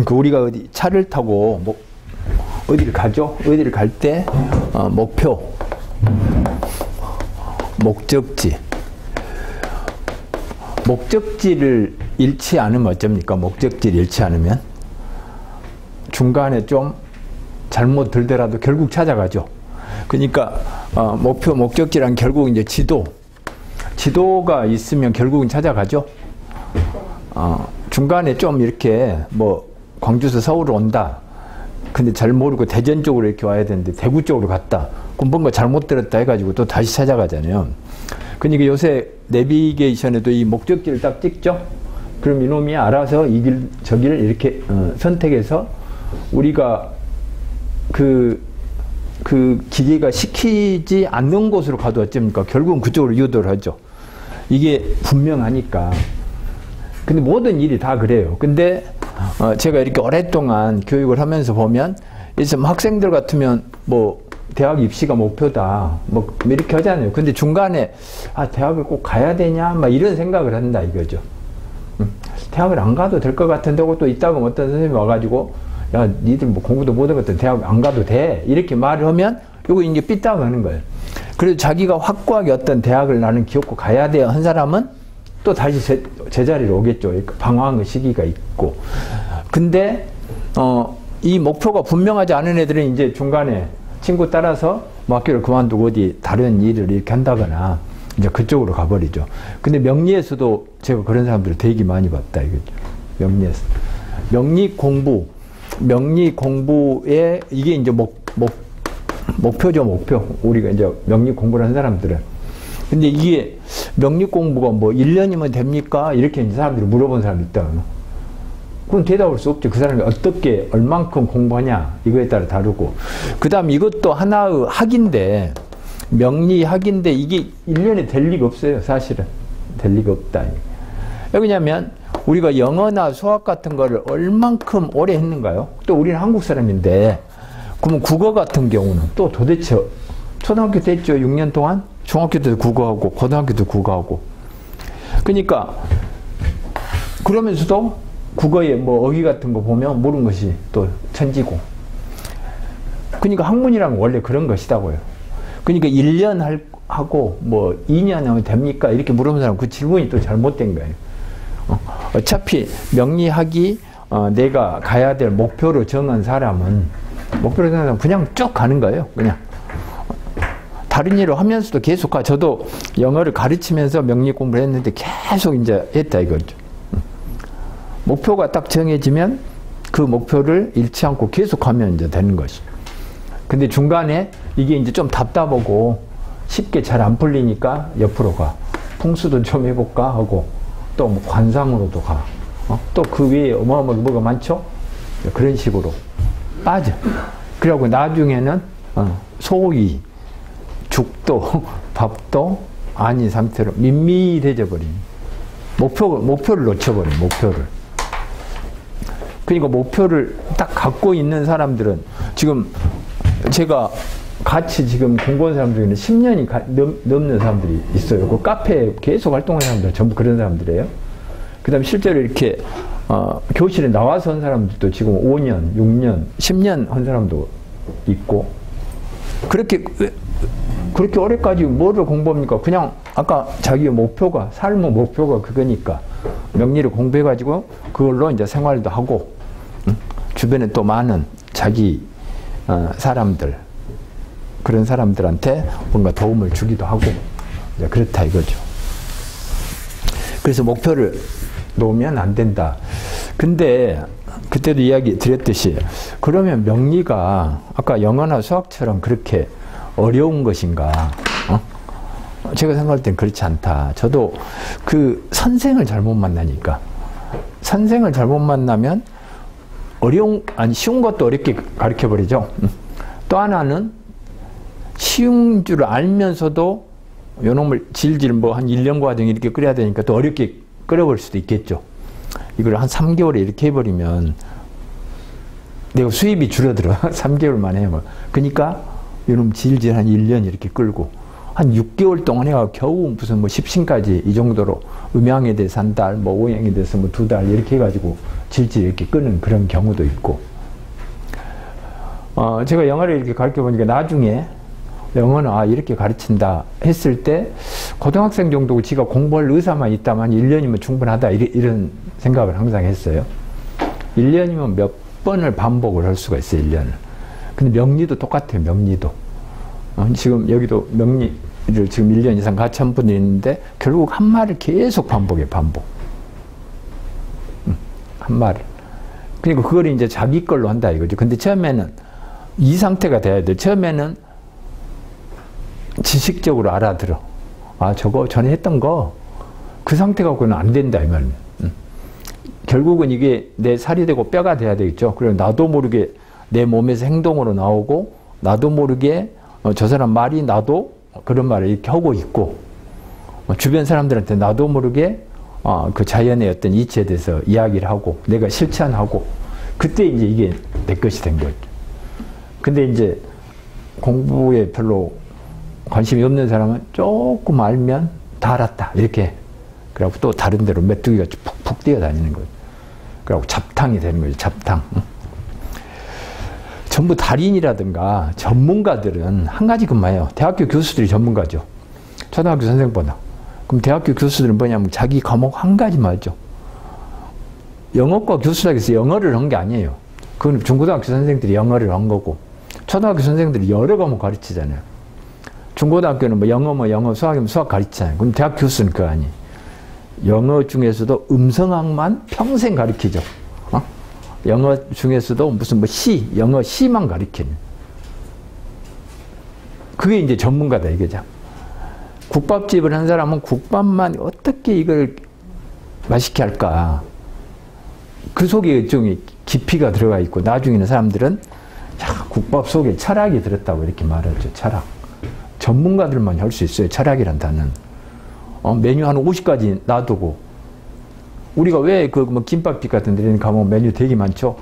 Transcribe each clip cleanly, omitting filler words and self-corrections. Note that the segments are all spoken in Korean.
그 우리가 어디 차를 타고 뭐 어디를 가죠? 어디를 갈 때 목표, 목적지. 목적지를 잃지 않으면 어쩝니까? 목적지를 잃지 않으면 중간에 좀 잘못 들더라도 결국 찾아가죠. 그러니까 목표, 목적지란 결국 이제 지도가 있으면 결국은 찾아가죠. 중간에 좀 이렇게 뭐 광주에서 서울 온다. 근데 잘 모르고 대전 쪽으로 이렇게 와야 되는데 대구 쪽으로 갔다. 그럼 뭔가 잘못 들었다 해가지고 또 다시 찾아가잖아요. 그러니까 요새 내비게이션에도 이 목적지를 딱 찍죠. 그럼 이놈이 알아서 이 길, 저 길을 이렇게 선택해서 우리가 그 기계가 시키지 않는 곳으로 가도 어쩝니까? 결국은 그쪽으로 유도를 하죠. 이게 분명하니까. 근데 모든 일이 다 그래요. 근데 제가 이렇게 오랫동안 교육을 하면서 보면 있으면 학생들 같으면 뭐 대학 입시가 목표다 뭐 이렇게 하잖아요. 근데 중간에 대학을 꼭 가야 되냐 막 이런 생각을 한다 이거죠. 대학을 안 가도 될 것 같은데 또 이따가 어떤 선생님이 와가지고 야 니들 뭐 공부도 못하거든 대학 안 가도 돼 이렇게 말을 하면 이거 이제 삐딱 하는 거예요. 그래서 자기가 확고하게 어떤 대학을 나는 기업고 가야 돼요 한 사람은 또 다시 제자리로 오겠죠. 방황의 시기가 있고. 근데 이 목표가 분명하지 않은 애들은 이제 중간에 친구 따라서 뭐 학교를 그만두고 어디 다른 일을 이렇게 한다거나 이제 그쪽으로 가버리죠. 근데 명리에서도 제가 그런 사람들을 되게 많이 봤다 이거죠. 명리에서. 명리 공부에 이게 이제 목표죠, 목표. 우리가 이제 명리 공부를 한 사람들은. 근데 이게 명리 공부가 뭐 1년이면 됩니까? 이렇게 이제 사람들이 물어본 사람이 있다. 그건 대답할 수 없죠. 그 사람이 어떻게, 얼만큼 공부하냐, 이거에 따라 다르고. 그 다음 이것도 하나의 학인데, 명리학인데, 이게 1년에 될 리가 없어요, 사실은. 될 리가 없다. 왜냐면, 우리가 영어나 수학 같은 거를 얼만큼 오래 했는가요? 또 우리는 한국 사람인데, 그러면 국어 같은 경우는 또 도대체, 초등학교 때 했죠, 6년 동안? 중학교 때도 국어하고, 고등학교 때도 국어하고. 그러니까, 그러면서도, 국어에 뭐 어휘 같은 거 보면 모르는 것이 또 천지고. 그러니까 학문이란 원래 그런 것이다고요. 그러니까 1년 하고 뭐 2년 하면 됩니까? 이렇게 물어보는 사람 그 질문이 또 잘못된 거예요. 어차피 명리학이 내가 가야 될 목표로 정한 사람은 그냥 쭉 가는 거예요. 그냥. 다른 일을 하면서도 계속 가. 저도 영어를 가르치면서 명리 공부를 했는데 계속 이제 했다 이거죠. 목표가 딱 정해지면 그 목표를 잃지 않고 계속하면 이제 되는 것이. 근데 중간에 이게 이제 좀 답답하고 쉽게 잘 안 풀리니까 옆으로 가. 풍수도 좀 해볼까 하고 또 뭐 관상으로도 가. 또 그 위에 어마어마하게 뭐가 많죠? 그런 식으로 빠져. 그리고 나중에는 소위 죽도 밥도 아닌 상태로 밋밋해져 버립니다. 목표를 놓쳐버려요. 목표를. 그러니까 목표를 딱 갖고 있는 사람들은 지금 제가 같이 지금 공부한 사람 중에는 10년이 넘는 사람들이 있어요. 그 카페에 계속 활동하는 사람들 전부 그런 사람들이에요. 그 다음에 실제로 이렇게 교실에 나와서 한 사람들도 지금 5년, 6년, 10년 한 사람도 있고 그렇게 오래까지 뭐를 공부합니까? 그냥 아까 자기의 목표가 삶의 목표가 그거니까 명리를 공부해가지고 그걸로 이제 생활도 하고 주변에 또 많은 자기 사람들 그런 사람들한테 뭔가 도움을 주기도 하고 이제 그렇다 이거죠. 그래서 목표를 놓으면 안 된다. 근데 그때도 이야기 드렸듯이 그러면 명리가 아까 영어나 수학처럼 그렇게 어려운 것인가? 제가 생각할 땐 그렇지 않다. 저도 그 선생을 잘못 만나니까 선생을 잘못 만나면 쉬운 것도 어렵게 가르쳐버리죠. 또 하나는 쉬운 줄 알면서도 요놈을 질질 뭐 한 1년 과정 이렇게 끓여야 되니까 또 어렵게 끓여버릴 수도 있겠죠. 이걸 한 3개월에 이렇게 해버리면 내가 수입이 줄어들어. 3개월 만에. 그러니까 요놈 질질 한 1년 이렇게 끌고 한 6개월 동안 해가 겨우 무슨 뭐 10신까지 이 정도로 음양에 대해서 한 달, 뭐 오양에 대해서 뭐 2달 이렇게 해가지고 질질 이렇게 끄는 그런 경우도 있고. 제가 영어를 이렇게 가르쳐 보니까 나중에 영어는 이렇게 가르친다 했을 때 고등학생 정도고 지가 공부할 의사만 있다면 1년이면 충분하다 이런 생각을 항상 했어요. 1년이면 몇 번을 반복을 할 수가 있어요. 1년을. 근데 명리도 똑같아요. 명리도. 지금 여기도 명리를 지금 1년 이상 같이 한 분이 있는데 결국 한 말을 계속 반복해요. 반복. 한 말을. 그러니까 그걸 이제 자기 걸로 한다 이거죠. 근데 처음에는 이 상태가 돼야 돼요. 처음에는 지식적으로 알아들어. 저거 전에 했던 거 그 상태 갖고는 안 된다 이 말이에요. 결국은 이게 내 살이 되고 뼈가 돼야 되겠죠. 그래서 나도 모르게 내 몸에서 행동으로 나오고 나도 모르게 저 사람 말이 나도 그런 말을 이렇게 하고 있고 주변 사람들한테 나도 모르게 그 자연의 어떤 이치에 대해서 이야기를 하고 내가 실천하고 그때 이제 이게 내 것이 된 거죠. 근데 이제 공부에 별로 관심이 없는 사람은 조금 알면 다 알았다 이렇게 그래갖고 또 다른 데로 메뚜기가 푹푹 뛰어다니는 거죠. 그래갖고 잡탕이 되는 거죠. 잡탕. 전부 달인이라든가 전문가들은 한 가지 근무해요. 대학교 교수들이 전문가죠. 초등학교 선생보다. 그럼 대학교 교수들은 뭐냐면 자기 과목 한 가지만 하죠. 영어과 교수라고 해서 영어를 한 게 아니에요. 그건 중고등학교 선생들이 영어를 한 거고 초등학교 선생들이 여러 과목 가르치잖아요. 중고등학교는 뭐 영어, 수학이면 수학 가르치잖아요. 그럼 대학 교수는 그거 아니에요. 영어 중에서도 음성학만 평생 가르치죠. 영어 중에서도 무슨 뭐 영어 시만 가르치는. 그게 이제 전문가다 이거죠. 국밥집을 한 사람은 국밥만 어떻게 이걸 맛있게 할까. 그 속에 일종의 깊이가 들어가 있고 나중에는 사람들은 국밥 속에 철학이 들었다고 이렇게 말하죠. 철학. 전문가들만 할 수 있어요. 철학이란 단어는. 메뉴 한 50가지 놔두고 우리가 왜 뭐 김밥집 같은 데는 가면 메뉴 되게 많죠?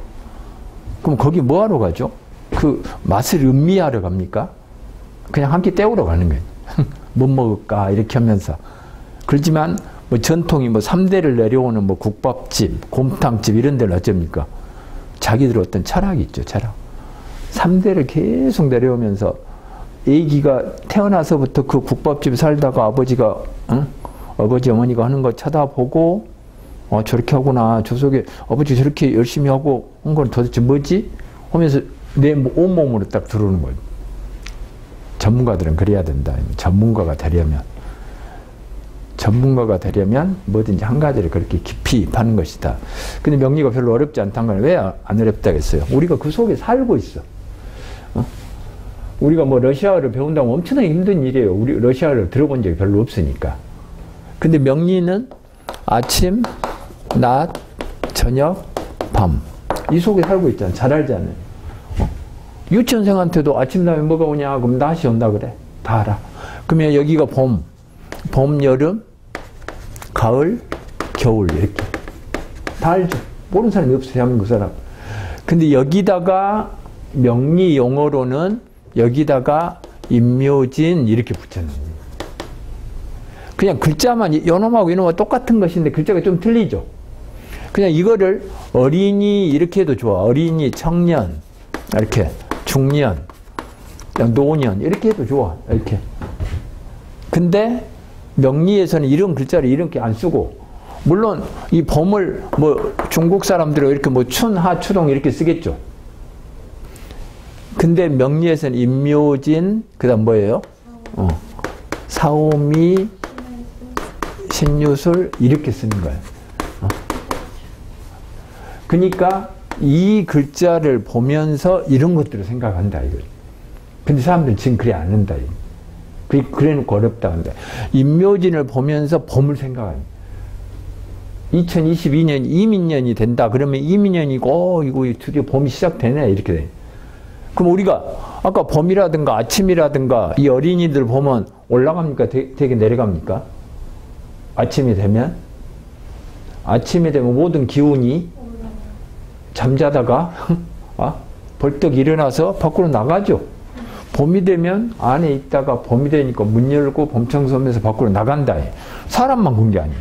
그럼 거기 뭐 하러 가죠? 그 맛을 음미하러 갑니까? 그냥 한 끼 때우러 가는 거예요. 뭐 먹을까? 이렇게 하면서. 그렇지만 뭐 전통이 뭐 3대를 내려오는 뭐 국밥집, 곰탕집 이런 데는 어쩝니까? 자기들 어떤 철학이 있죠. 철학. 3대를 계속 내려오면서 애기가 태어나서부터 그 국밥집에 살다가 아버지가 아버지 어머니가 하는 거 쳐다보고 저렇게 하구나. 저 속에 아버지 저렇게 열심히 하고 한 건 도대체 뭐지? 하면서 내 온몸으로 딱 들어오는 거예요. 전문가들은 그래야 된다. 전문가가 되려면 뭐든지 한 가지를 그렇게 깊이 파는 것이다. 근데 명리가 별로 어렵지 않다는 건 왜 안 어렵다겠어요? 우리가 그 속에 살고 있어. 우리가 뭐 러시아어를 배운다면 엄청나게 힘든 일이에요. 우리 러시아어를 들어본 적이 별로 없으니까. 근데 명리는 아침, 낮, 저녁, 밤. 이 속에 살고 있잖아. 잘 알잖아요. 유치원생한테도 아침, 다음에 뭐가 오냐? 그럼 낮이 온다 그래. 다 알아. 그러면 여기가 봄, 여름, 가을, 겨울 이렇게. 다 알죠. 모르는 사람이 없어요. 대한민국 사람. 근데 여기다가 명리 용어로는 여기다가 임묘진 이렇게 붙여놓는 거예요. 그냥 글자만 요놈하고 이놈하고 똑같은 것인데 글자가 좀 틀리죠. 그냥 이거를 어린이 이렇게 해도 좋아. 어린이, 청년, 이렇게 중년, 노년 이렇게 해도 좋아. 이렇게. 근데 명리에서는 이런 글자를 이렇게 안 쓰고 물론 이 봄을 뭐 중국 사람들은 이렇게 뭐 춘, 하, 추동 이렇게 쓰겠죠. 근데 명리에서는 임묘진, 그 다음 뭐예요? 사오미, 신유술, 이렇게 쓰는 거예요. 그러니까 이 글자를 보면서 이런 것들을 생각한다, 이거. 근데 사람들은 지금 그래 안 한다, 이거. 그래 놓고 어렵다 한다. 임묘진을 보면서 봄을 생각합니다. 2022년 이민년이 된다. 그러면 이민년이고, 이거 드디어 봄이 시작되네, 이렇게 돼. 그럼 우리가 아까 봄이라든가 아침이라든가 이 어린이들 보면 올라갑니까? 되게 내려갑니까? 아침이 되면 모든 기운이 잠자다가 벌떡 일어나서 밖으로 나가죠. 봄이 되면 안에 있다가 봄이 되니까 문 열고 봄 청소하면서 밖으로 나간다. 사람만 그런 게 아니에요.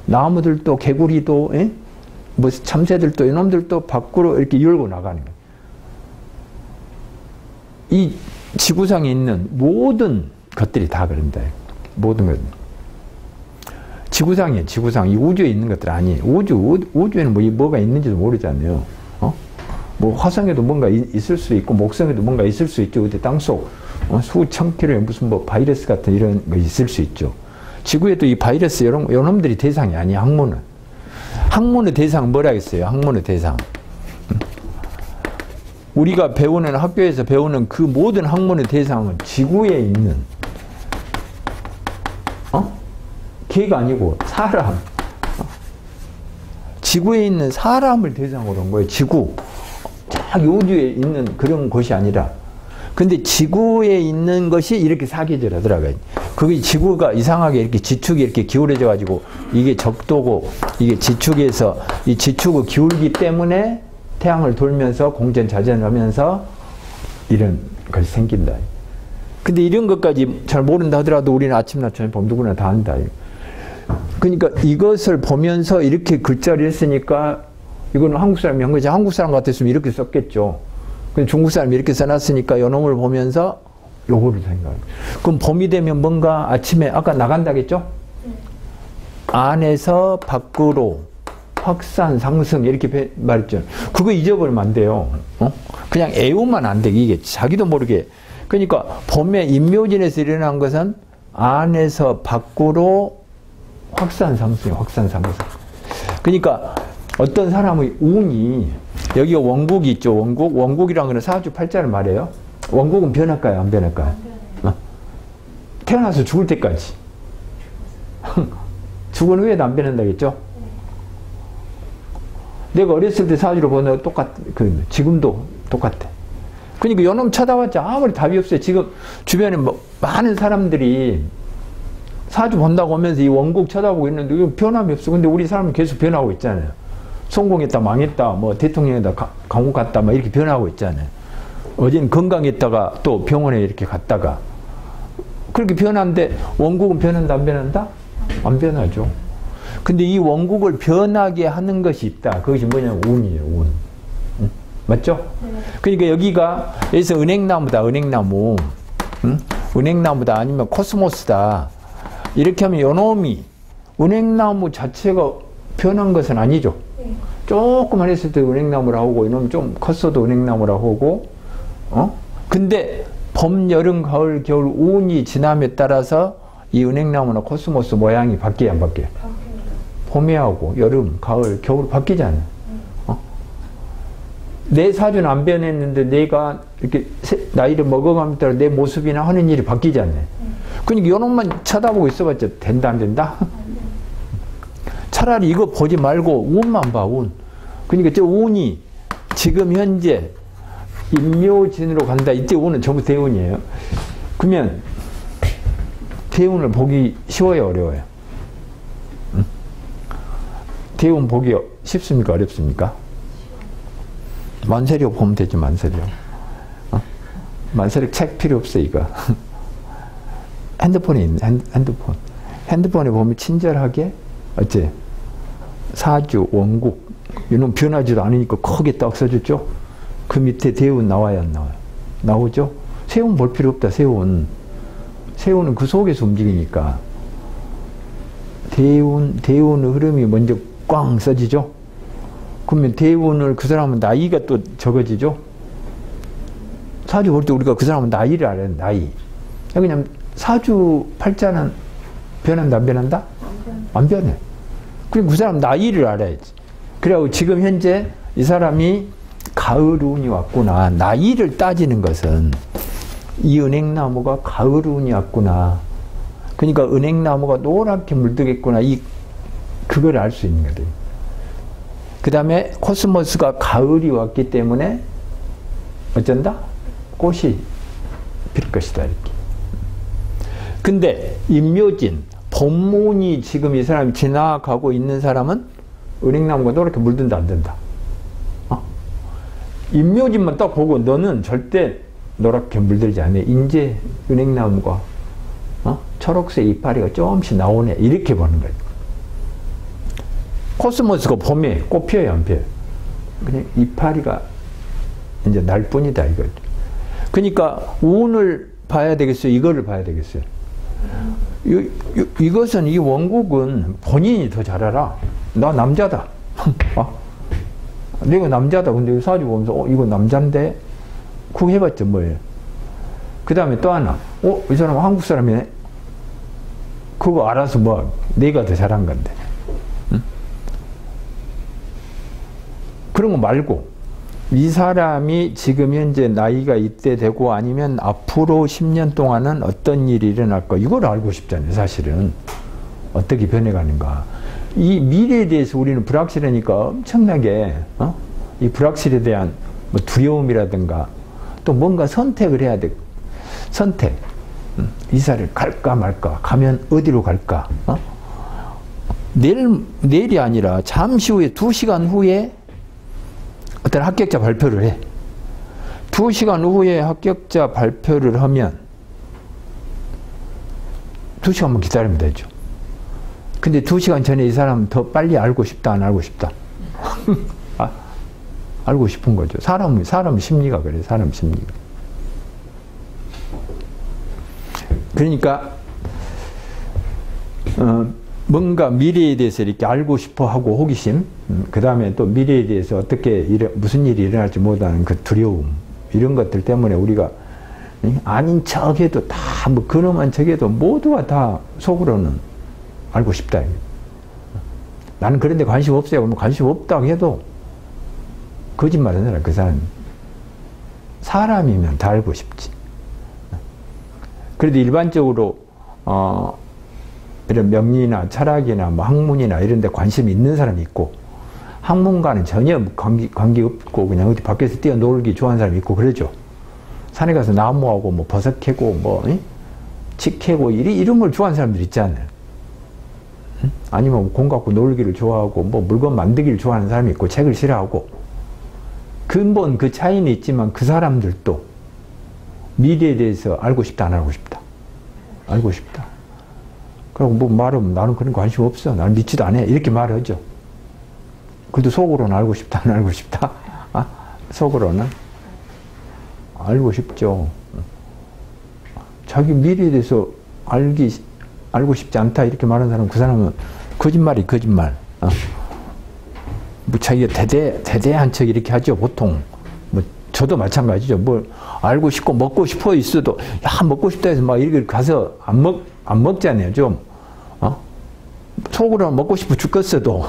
나무들도 개구리도 뭐 참새들도 이놈들도 밖으로 이렇게 열고 나가는 거예요. 이 지구상에 있는 모든 것들이 다 그런다. 모든 것. 지구상이에요. 지구상. 이 우주에 있는 것들 아니에요. 우주에는 뭐가 있는지도 모르잖아요. 뭐 화성에도 뭔가 있을 수 있고 목성에도 뭔가 있을 수 있죠. 그때 땅속 수천 킬로에 무슨 뭐 바이러스 같은 이런 거 있을 수 있죠. 지구에도 이 바이러스 이런 놈들이 대상이 아니야. 학문의 대상은 뭐라 했어요? 학문의 대상. 우리가 배우는 학교에서 배우는 그 모든 학문의 대상은 지구에 있는 개가 아니고 사람. 지구에 있는 사람을 대상으로 한 거예요. 지구. 쫙 우주에 있는 그런 것이 아니라. 근데 지구에 있는 것이 이렇게 사계절 하더라고요. 그게 지구가 이상하게 이렇게 지축이 이렇게 기울어져 가지고 이게 적도고 이게 지축에서 이 지축의 기울기 때문에 태양을 돌면서 공전자전을 하면서 이런 것이 생긴다. 근데 이런 것까지 잘 모른다 하더라도 우리는 아침낮 저녁 밤 누구나 다 안다. 그러니까 이것을 보면서 이렇게 글자를 했으니까 이거는 한국 사람이 한 거지. 한국 사람 같았으면 이렇게 썼겠죠. 근데 중국 사람이 이렇게 써놨으니까 요놈을 보면서 요거를 생각해요. 그럼 봄이 되면 뭔가 아침에 아까 나간다겠죠? 안에서 밖으로 확산, 상승 이렇게 말했죠. 그거 잊어버리면 안 돼요. 그냥 애우면 안 돼. 이게 자기도 모르게. 그러니까 봄에 인묘진에서 일어난 것은 안에서 밖으로 확산, 상승, 확산, 상승. 그러니까 어떤 사람의 운이 여기가 원국이 있죠. 원국이라는 거는 사주팔자를 말해요. 원국은 변할까요? 안 변할까요? 태어나서 죽을 때까지. 죽은 후에도 안 변한다겠죠? 내가 어렸을 때 사주를 보는 거 지금도 똑같아. 그러니까 요놈 쳐다봤자 아무리 답이 없어요. 지금 주변에 뭐 많은 사람들이 사주 본다고 하면서 이 원국 쳐다보고 있는데 이거 변함이 없어. 근데 우리 사람은 계속 변하고 있잖아요. 성공했다, 망했다, 뭐 대통령에다 감옥 갔다, 막 이렇게 변하고 있잖아요. 어제는 건강했다가 또 병원에 이렇게 갔다가. 그렇게 변하는데 원국은 변한다, 안 변한다? 안 변하죠. 근데 이 원국을 변하게 하는 것이 있다. 그것이 뭐냐면 운이에요, 운. 응? 맞죠? 네. 그러니까 여기서 은행나무다, 은행나무. 응? 은행나무다, 아니면 코스모스다. 이렇게 하면 요놈이 은행나무 자체가 변한 것은 아니죠. 네. 조금만 했을 때 은행나무라고 하고, 이놈 좀 컸어도 은행나무라고 하고, 근데 봄, 여름, 가을, 겨울 운이 지남에 따라서 이 은행나무나 코스모스 모양이 바뀌어요, 안 바뀌어요? 봄에 하고 여름, 가을, 겨울 바뀌잖아요. 내 사주는 안 변했는데 내가 이렇게 나이를 먹어가면 따라 내 모습이나 하는 일이 바뀌잖아요. 그러니까 이놈만 쳐다보고 있어봤자 된다, 안 된다? 차라리 이거 보지 말고 운만 봐, 운. 그러니까 저 운이 지금 현재 인묘진으로 간다. 이때 운은 전부 대운이에요. 그러면 대운을 보기 쉬워요, 어려워요? 대운 보기 쉽습니까, 어렵습니까? 만세력 보면 되죠, 만세력. 만세력 책 필요 없어, 이거. 핸드폰에 있는, 핸드폰. 핸드폰에 보면 친절하게, 어째? 사주, 원국, 이놈 변하지도 않으니까 크게 딱 써줬죠? 그 밑에 대운 나와요, 안 나와요? 나오죠? 세운 볼 필요 없다, 세운. 세운은 그 속에서 움직이니까. 대운의 흐름이 먼저 꽝 써지죠? 그러면 대운을 그 사람은 나이가 또 적어지죠? 사주 볼 때 우리가 그 사람은 나이를 알아요, 나이. 그냥 사주 팔자는 변한다, 안 변한다? 안 변해. 그럼 그 사람 나이를 알아야지. 그래고 지금 현재 이 사람이 가을 운이 왔구나. 나이를 따지는 것은 이 은행나무가 가을 운이 왔구나. 그러니까 은행나무가 노랗게 물들겠구나. 그걸 알 수 있는 거예요. 그 다음에 코스모스가 가을이 왔기 때문에 어쩐다? 꽃이 필 것이다, 이렇게. 근데 인묘진, 봄운이 지금 이 사람이 지나가고 있는 사람은 은행나무가 노랗게 물든다, 안 된다? 임묘진만 딱 보고 너는 절대 노랗게 물들지 않네. 인제 은행나무가 초록색 이파리가 조금씩 나오네. 이렇게 보는 거예요. 코스모스가 봄에 꽃 피어요, 안 피어요? 그냥 이파리가 이제 날 뿐이다, 이거죠. 그러니까 운을 봐야 되겠어요? 이거를 봐야 되겠어요? 이것은, 이 원국은 본인이 더 잘 알아. 나 남자다. 내가 남자다. 근데 사주 보면서, 이거 남잔데? 그거 해봤죠, 뭐예요? 그 다음에 또 하나. 이 사람 한국 사람이네? 그거 알아서 뭐, 내가 더 잘한 건데. 응? 그런 거 말고, 이 사람이 지금 현재 나이가 이때 되고 아니면 앞으로 10년 동안은 어떤 일이 일어날까, 이걸 알고 싶잖아요, 사실은. 어떻게 변해가는가. 이 미래에 대해서 우리는 불확실하니까 엄청나게, 이 불확실에 대한 뭐 두려움이라든가, 또 뭔가 선택을 해야 돼. 선택. 이사를 갈까 말까, 가면 어디로 갈까. 내일이 아니라 잠시 후에 2시간 후에 어떤 합격자 발표를 해. 2시간 후에 합격자 발표를 하면 2시간만 기다리면 되죠. 근데 2시간 전에 이 사람 더 빨리 알고 싶다, 안 알고 싶다? 알고 싶은 거죠. 사람 심리가 그래요. 사람 심리가. 그러니까 뭔가 미래에 대해서 이렇게 알고 싶어 하고 호기심, 그 다음에 또 미래에 대해서 어떻게 무슨 일이 일어날지 못하는 그 두려움, 이런 것들 때문에 우리가 아닌 척해도 다 뭐 그놈한 척해도 모두가 다 속으로는 알고 싶다. 나는 그런데 관심 없어요. 그러면 관심 없다고 해도 거짓말하는 사람, 그 사람. 사람이면 다 알고 싶지. 그래도 일반적으로 이런 명리나 철학이나 뭐 학문이나 이런 데 관심이 있는 사람이 있고, 학문과는 전혀 관계 없고 그냥 어디 밖에서 뛰어놀기 좋아하는 사람이 있고 그러죠. 산에 가서 나무하고 뭐 버섯 캐고 뭐 치 캐고 이런 걸 좋아하는 사람들 있잖아요. 아니면 공 갖고 놀기를 좋아하고 뭐 물건 만들기를 좋아하는 사람이 있고 책을 싫어하고, 근본 그 차이는 있지만 그 사람들도 미래에 대해서 알고 싶다, 안 알고 싶다? 알고 싶다. 그리고 뭐 말하면 나는 그런 관심 없어. 나는 믿지도 않아. 이렇게 말하죠. 그래도 속으로는 알고 싶다, 안 알고 싶다? 속으로는 알고 싶죠. 자기 미래에 대해서 알고 싶지 않다 이렇게 말하는 사람은, 그 사람은 거짓말이 거짓말. 뭐 자기가 대대한 척 이렇게 하죠, 보통. 뭐 저도 마찬가지죠. 뭘 알고 싶고 먹고 싶어 있어도, 야, 먹고 싶다 해서 막 이렇게 가서 안 먹잖아요, 좀. 속으로는 먹고 싶어 죽겠어도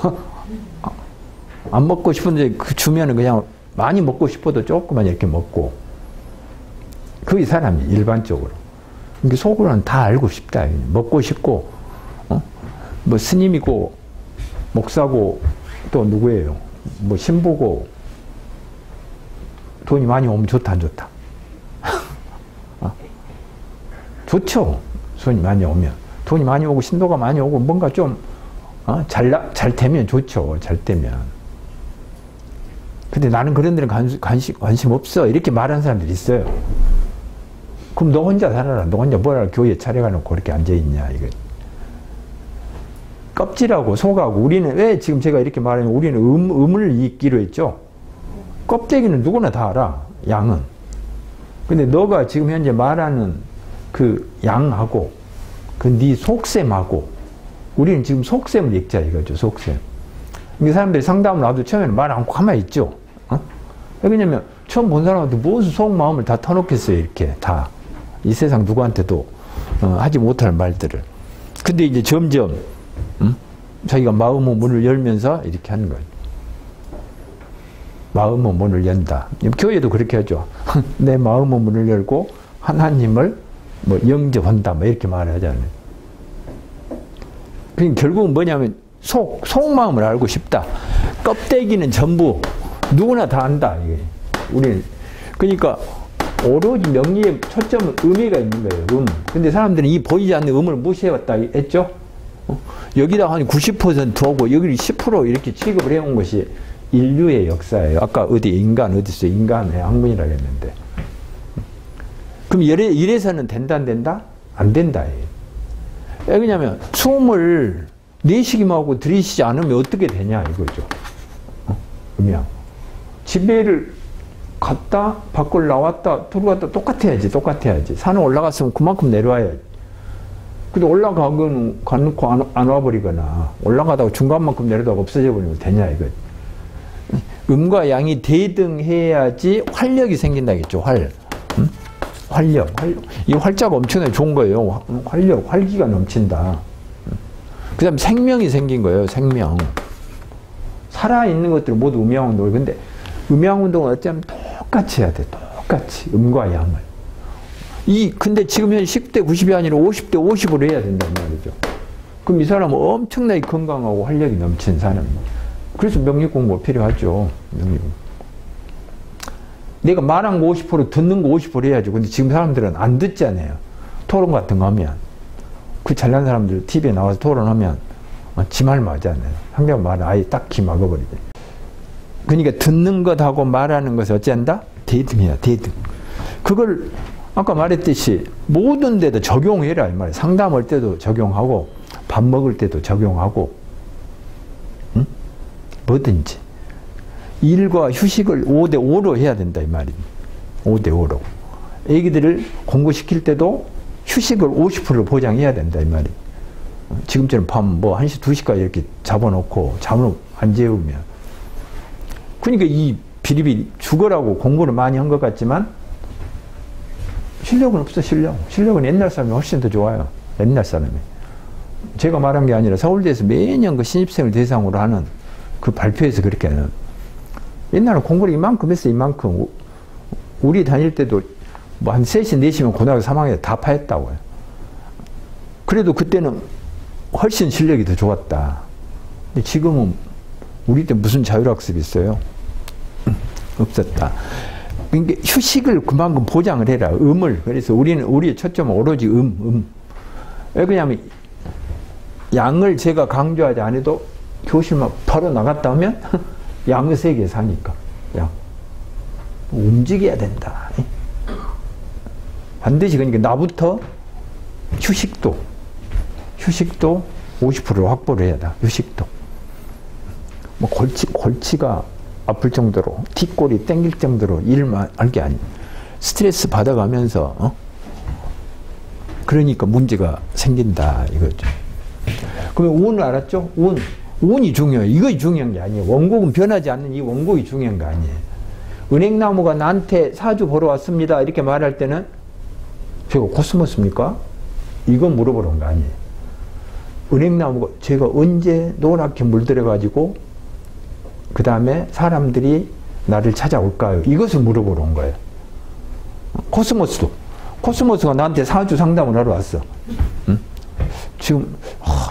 안 먹고 싶은데 그 주면은 그냥 많이 먹고 싶어도 조금만 이렇게 먹고. 그게 사람이 일반적으로. 근데 속으로는 다 알고 싶다. 먹고 싶고, 뭐 스님이고, 목사고, 또 누구예요? 뭐 신부고, 돈이 많이 오면 좋다, 안 좋다? 좋죠. 돈이 많이 오면. 돈이 많이 오고, 신도가 많이 오고, 뭔가 좀, 잘 되면 좋죠. 잘 되면. 근데 나는 그런 데는 관심 없어. 이렇게 말하는 사람들이 있어요. 그럼 너 혼자 살아라. 너 혼자 뭐라 교회에 차려가놓고 그렇게 앉아있냐, 이거. 껍질하고 속하고, 우리는 왜 지금 제가 이렇게 말하냐면, 우리는 음을 잇기로 했죠. 껍데기는 누구나 다 알아, 양은. 근데 너가 지금 현재 말하는 그 양하고, 그 네 속셈하고, 우리는 지금 속셈을 읽자 이거죠, 속셈. 이 사람들이 상담을 놔도 처음에는 말 않고 가만히 있죠. 왜냐면 처음 본 사람한테 무슨 속마음을 다 터놓겠어요, 이렇게 다. 이 세상 누구한테도 하지 못할 말들을. 근데 이제 점점 자기가 마음의 문을 열면서 이렇게 하는 거예요. 마음의 문을 연다. 교회도 그렇게 하죠. 내 마음의 문을 열고 하나님을 뭐 영접한다, 뭐 이렇게 말을 하잖아요. 그러니까 결국은 뭐냐면 속마음을 알고 싶다. 껍데기는 전부 누구나 다 안다, 이게. 우리는. 그러니까 오로지 명리의 초점은 의미가 있는 거예요, 근데 사람들은 이 보이지 않는 음을 무시해왔다 했죠? 여기다 한 90% 하고 여기를 10% 이렇게 취급을 해온 것이 인류의 역사예요. 아까 어디 인간, 어디서 인간의 학문이라고 했는데. 그럼 이래서는 된다, 안 된다? 안 된다. 왜냐면 숨을 내쉬기만 하고 들이쉬지 않으면 어떻게 되냐 이거죠. 음양. 집에를 갔다 밖을 나왔다 들어갔다 똑같아야지. 산에 올라갔으면 그만큼 내려와야지. 근데 올라가고 안 와버리거나 올라가다가 중간만큼 내려다가 없어져 버리면 되냐 이거. 음과 양이 대등해야지 활력이 생긴다겠죠. 활력. 이 활자가 엄청나게 좋은 거예요. 활력, 활기가 넘친다. 그 다음에 생명이 생긴 거예요. 생명. 살아있는 것들 모두 음양운동을. 근데 음양운동은 어쩌면 똑같이 해야 돼. 똑같이. 음과 양을. 근데 지금 현 10대 90이 아니라 50대 50으로 해야 된단 말이죠. 그럼 이 사람은 엄청나게 건강하고 활력이 넘친 사람입니다. 그래서 명립 공부가 필요하죠. 명립. 내가 말한 거 50% 듣는 거 50% 해야죠. 근데 지금 사람들은 안 듣잖아요. 토론 같은 거 하면. 그 잘난 사람들 TV에 나와서 토론하면 지 말 맞잖아요. 상대방 말을 아예 딱히 막아버리죠. 그러니까 듣는 것하고 말하는 것을 어찌한다? 대등해야, 대등. 그걸 아까 말했듯이 모든 데도 적용해라 이 말이에요. 상담할 때도 적용하고 밥 먹을 때도 적용하고 응? 뭐든지 일과 휴식을 5대5로 해야 된다 이 말입니다. 5대5로. 애기들을 공부시킬 때도 휴식을 50% 보장해야 된다 이 말이에요. 지금처럼 밤 1시 2시까지 이렇게 잡아놓고 잠을 안 재우면 그러니까 이 비리비리 죽어라고 공부를 많이 한 것 같지만 실력은 없어. 실력은 옛날 사람이 훨씬 더 좋아요. 옛날 사람이. 제가 말한 게 아니라 서울대에서 매년 그 신입생을 대상으로 하는 그 발표에서 그렇게 하는. 옛날에 공부를 이만큼 했어. 이만큼. 우리 다닐 때도 한 3시, 4시면 고등학교 3학년 다 파했다고요. 그래도 그때는 훨씬 실력이 더 좋았다. 근데 지금은 우리 때 무슨 자율학습이 있어요? 없었다. 그러니까 휴식을 그만큼 보장을 해라. 그래서 우리의 초점은 오로지 왜 그러냐면 양을 제가 강조하지 않아도 교실만 바로 나갔다 하면 양의 세계에 사니까. 움직여야 된다. 반드시 그러니까 나부터 휴식도 50% 확보를 해야 돼. 휴식도. 골치가 아플 정도로 뒷골이 땡길 정도로 일만 할 게 아니에요. 스트레스 받아가면서 그러니까 문제가 생긴다 이거죠. 그러면 운을 알았죠? 운이 중요해요. 이것이 중요한 게 아니에요. 원곡은 변하지 않는 이 원곡이 중요한 거 아니에요. 은행나무가 나한테 사주 보러 왔습니다 이렇게 말할 때는 제가 코스모스입니까? 이거 물어보는 거 아니에요. 은행나무가 제가 언제 노랗게 물들여가지고 그 다음에 사람들이 나를 찾아올까요? 이것을 물어보러 온 거예요. 코스모스가 나한테 사주 상담을 하러 왔어. 응? 지금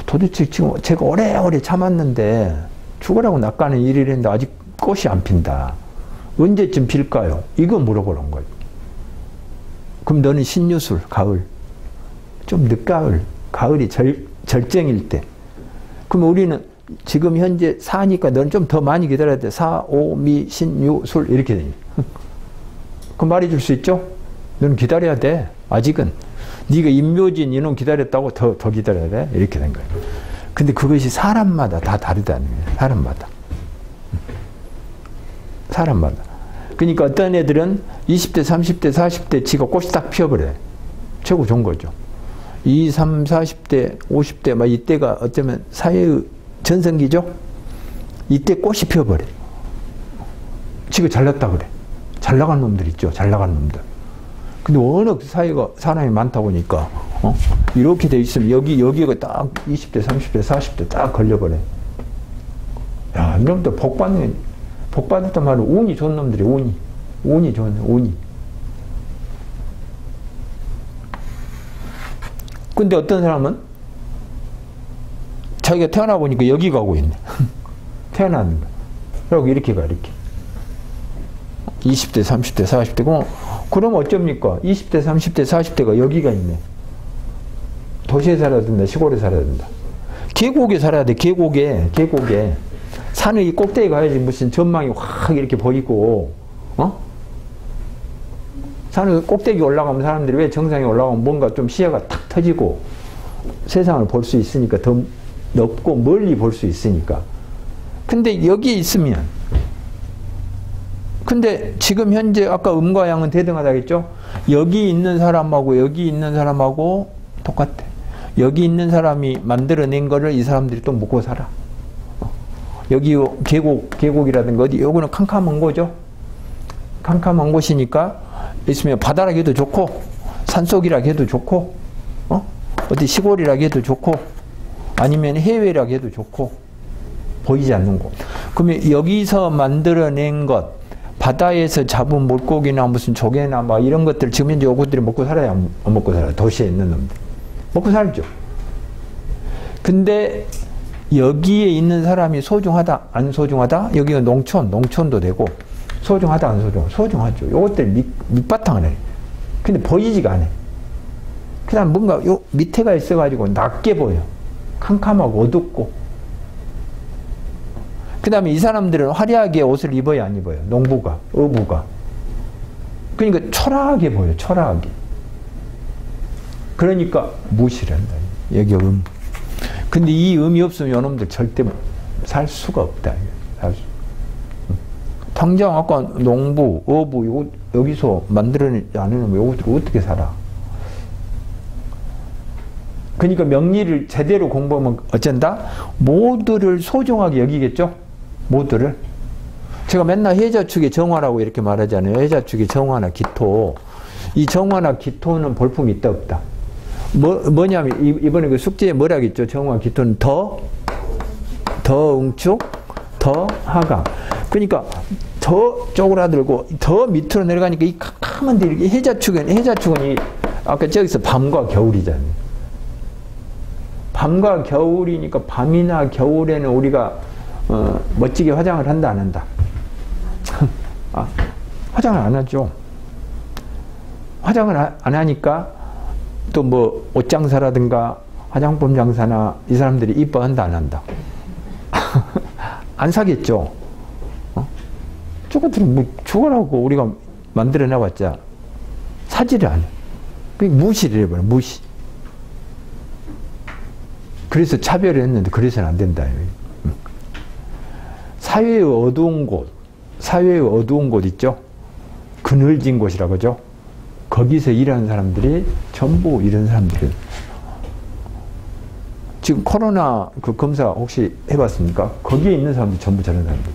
도대체 지금 제가 오래오래 참았는데 죽으라고 낚아는 일이랬는데 아직 꽃이 안 핀다. 언제쯤 필까요? 이거 물어보러 온 거예요. 그럼 너는 신유술, 가을. 좀 늦가을. 가을이 절정일 때. 그럼 우리는 지금 현재 사니까 너는 좀 더 많이 기다려야 돼. 사, 오, 미, 신, 유, 술 이렇게 되니. 그럼 말해줄 수 있죠? 너는 기다려야 돼. 아직은. 네가 임묘진 이놈 기다렸다고 더 기다려야 돼. 이렇게 된 거예요. 근데 그것이 사람마다 다 다르다는 거예요. 사람마다. 그러니까 어떤 애들은 20대, 30대, 40대 지가 꽃이 딱 피어버려요. 최고 좋은 거죠. 20, 30, 40대, 50대 막 이때가 어쩌면 사회의 전성기죠. 이때 꽃이 피어버려. 지가 잘났다 그래. 잘 나간 놈들 있죠. 잘 나간 놈들. 근데 워낙 사회가 사람이 많다 보니까 이렇게 돼 있으면 여기가 딱 20대, 30대, 40대 딱 걸려버려. 야, 이놈들 복받았단 말은 운이 좋은 놈들이 운이 좋은 운이. 근데 어떤 사람은 자기가 태어나 보니까 여기 가고 있네. 태어나는 거. 그리고 이렇게 가, 이렇게. 20대, 30대, 40대. 그럼 어쩝니까? 20대, 30대, 40대가 여기가 있네. 도시에 살아야 된다, 시골에 살아야 된다. 계곡에 살아야 돼, 계곡에. 산의 꼭대기 가야지 무슨 전망이 확 이렇게 보이고, 산의 꼭대기 올라가면 사람들이 왜 정상에 올라가면 뭔가 좀 시야가 탁 터지고 세상을 볼 수 있으니까 더 넓고 멀리 볼 수 있으니까. 근데 여기에 있으면, 근데 지금 현재 아까 음과 양은 대등하다 했죠? 여기 있는 사람하고 여기 있는 사람하고 똑같아. 여기 있는 사람이 만들어낸 거를 이 사람들이 또 먹고 살아. 여기 계곡이라든가 어디, 요거는 캄캄한 거죠? 캄캄한 곳이니까 있으면 바다라 해도 좋고, 산속이라 해도 좋고, 어디 시골이라 해도 좋고, 아니면 해외라 해도 좋고, 보이지 않는 곳. 그러면 여기서 만들어낸 것, 바다에서 잡은 물고기나 무슨 조개나 막 이런 것들 지금 현재 요것들이 먹고 살아야 안 먹고 살아요. 도시에 있는 놈들. 먹고 살죠. 근데 여기에 있는 사람이 소중하다, 안 소중하다? 여기가 농촌도 되고, 소중하다, 안 소중하다? 소중하죠. 요것들 밑바탕을 해. 근데 보이지가 않아. 그 다음 뭔가 요 밑에가 있어가지고 낮게 보여. 캄캄하고 어둡고. 그 다음에 이 사람들은 화려하게 옷을 입어야 안 입어요. 농부가, 어부가. 그러니까 초라하게 보여, 초라하게. 그러니까 무시를 한다. 여기 근데 이 음이 없으면 요놈들 절대 살 수가 없다. 당장 아까 농부, 어부, 이거 여기서 만들어내지 않으면 요것들 어떻게 살아? 그러니까 명리를 제대로 공부하면 어쩐다? 모두를 소중하게 여기겠죠? 모두를. 제가 맨날 해자축의 정화라고 이렇게 말하잖아요. 해자축의 정화나 기토. 이 정화나 기토는 볼품이 있다 없다. 뭐냐면 이번에 그 숙제에 뭐라고 했죠? 정화 기토는 더 응축, 더 하강. 그러니까 더 쪼그라들고 더 밑으로 내려가니까 이 캄캄한데 이렇게 해자축은 이 아까 저기서 밤과 겨울이잖아요. 밤과 겨울이니까 밤이나 겨울에는 우리가 멋지게 화장을 한다 안 한다? 화장을 안 하죠. 화장을 안 하니까 또 뭐 옷장사라든가 화장품 장사나 이 사람들이 이뻐한다 안 한다? 안 사겠죠. 저것들은 뭐 죽어라고 우리가 만들어내봤자 사지를 않아. 무시를 해버려. 무시. 그래서 차별을 했는데 그래서는 안 된다. 사회의 어두운 곳 있죠? 그늘진 곳이라고 하죠? 거기서 일하는 사람들이 전부 이런 사람들이 지금 코로나 그 검사 혹시 해봤습니까? 거기에 있는 사람들 전부 저런 사람들.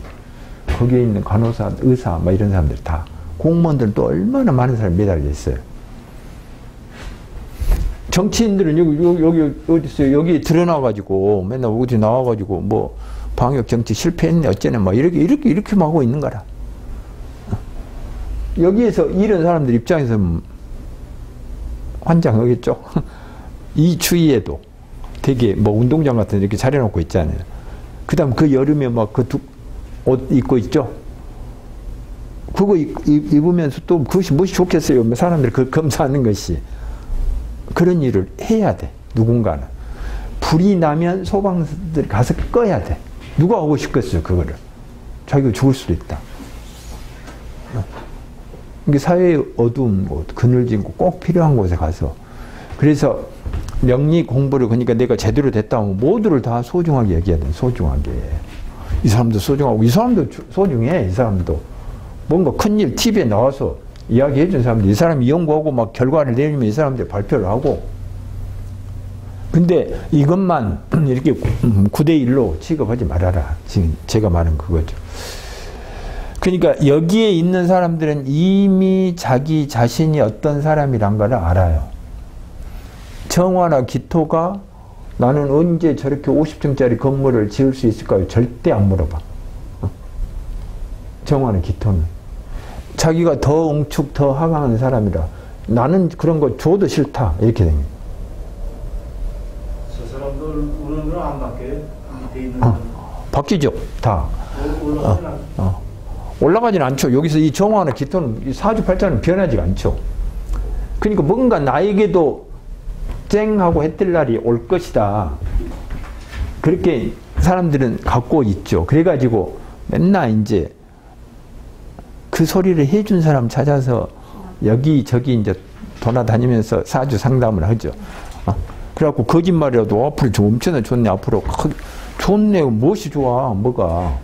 거기에 있는 간호사, 의사 막 이런 사람들 다. 공무원들도 얼마나 많은 사람이 매달려 있어요. 정치인들은 여기 어디 있어요? 여기 드러나가지고 맨날 어디 나와가지고 뭐 방역 정치 실패했네 어쩌네 막 이렇게 하고 있는 거라. 여기에서 이런 사람들 입장에서 환장하겠죠. 이 추위에도 되게 뭐 운동장 같은 데 이렇게 차려놓고 있잖아요. 그 다음 그 여름에 막 그 옷 입고 있죠. 그거 입으면서 또 그것이 무엇이 좋겠어요. 사람들 그 검사하는 것이. 그런 일을 해야 돼. 누군가는. 불이 나면 소방들이 가서 꺼야 돼. 누가 오고 싶겠어요. 그거를. 자기가 죽을 수도 있다. 이게 사회의 어두운 곳, 그늘진 곳, 꼭 필요한 곳에 가서. 그래서 명리 공부를 그러니까 내가 제대로 됐다 하면 모두를 다 소중하게 여겨야 돼. 소중하게. 이 사람도 소중하고 이 사람도 소중해. 이 사람도. 뭔가 큰일 TV에 나와서 이야기해 준 사람들, 이 사람이 연구하고 막 결과를 내리면 이 사람들 발표를 하고. 근데 이것만 이렇게 9대1로 취급하지 말아라. 지금 제가 말한 그거죠. 그러니까 여기에 있는 사람들은 이미 자기 자신이 어떤 사람이란 걸 알아요. 정화나 기토가 나는 언제 저렇게 50층짜리 건물을 지을 수 있을까요? 절대 안 물어봐. 정화나 기토는. 자기가 더 응축, 더 하강하는 사람이라 나는 그런 거 줘도 싫다. 이렇게 됩니다. 저 사람들 우는 건 안 바뀌어요? 밑에 있는 바뀌죠. 다. 올라가지는 않죠. 여기서 이 정화나 기토는 사주팔자는 변하지가 않죠. 그러니까 뭔가 나에게도 쨍하고 해뜰 날이 올 것이다. 그렇게 사람들은 갖고 있죠. 그래가지고 맨날 이제 그 소리를 해준 사람 찾아서 여기저기 이제 돌아다니면서 사주 상담을 하죠. 그래갖고 거짓말이라도 앞으로 좀 엄청나 좋네. 앞으로 좋네. 무엇이 좋아? 뭐가?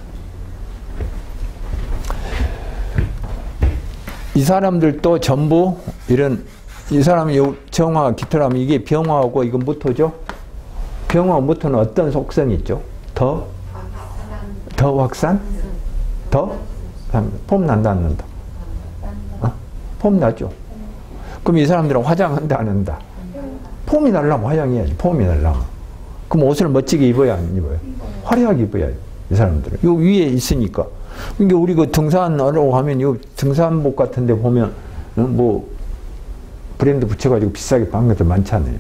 이 사람들도 전부 이런 이 사람이 정화 깃털하면 이게 병화하고 이건 무토죠. 병화 무토는 어떤 속성이 있죠? 더 확산? 폼 난다 안 난다? 폼 나죠. 그럼 이 사람들은 화장한다 안 한다? 폼이 날라면 화장해야지. 폼이 날라면. 그럼 옷을 멋지게 입어야 안 입어요? 화려하게 입어야지. 이 사람들은. 요 위에 있으니까. 그러니까 우리 그 등산하러 가면 요 등산복 같은 데 보면 뭐 브랜드 붙여가지고 비싸게 파는 것들 많잖아요.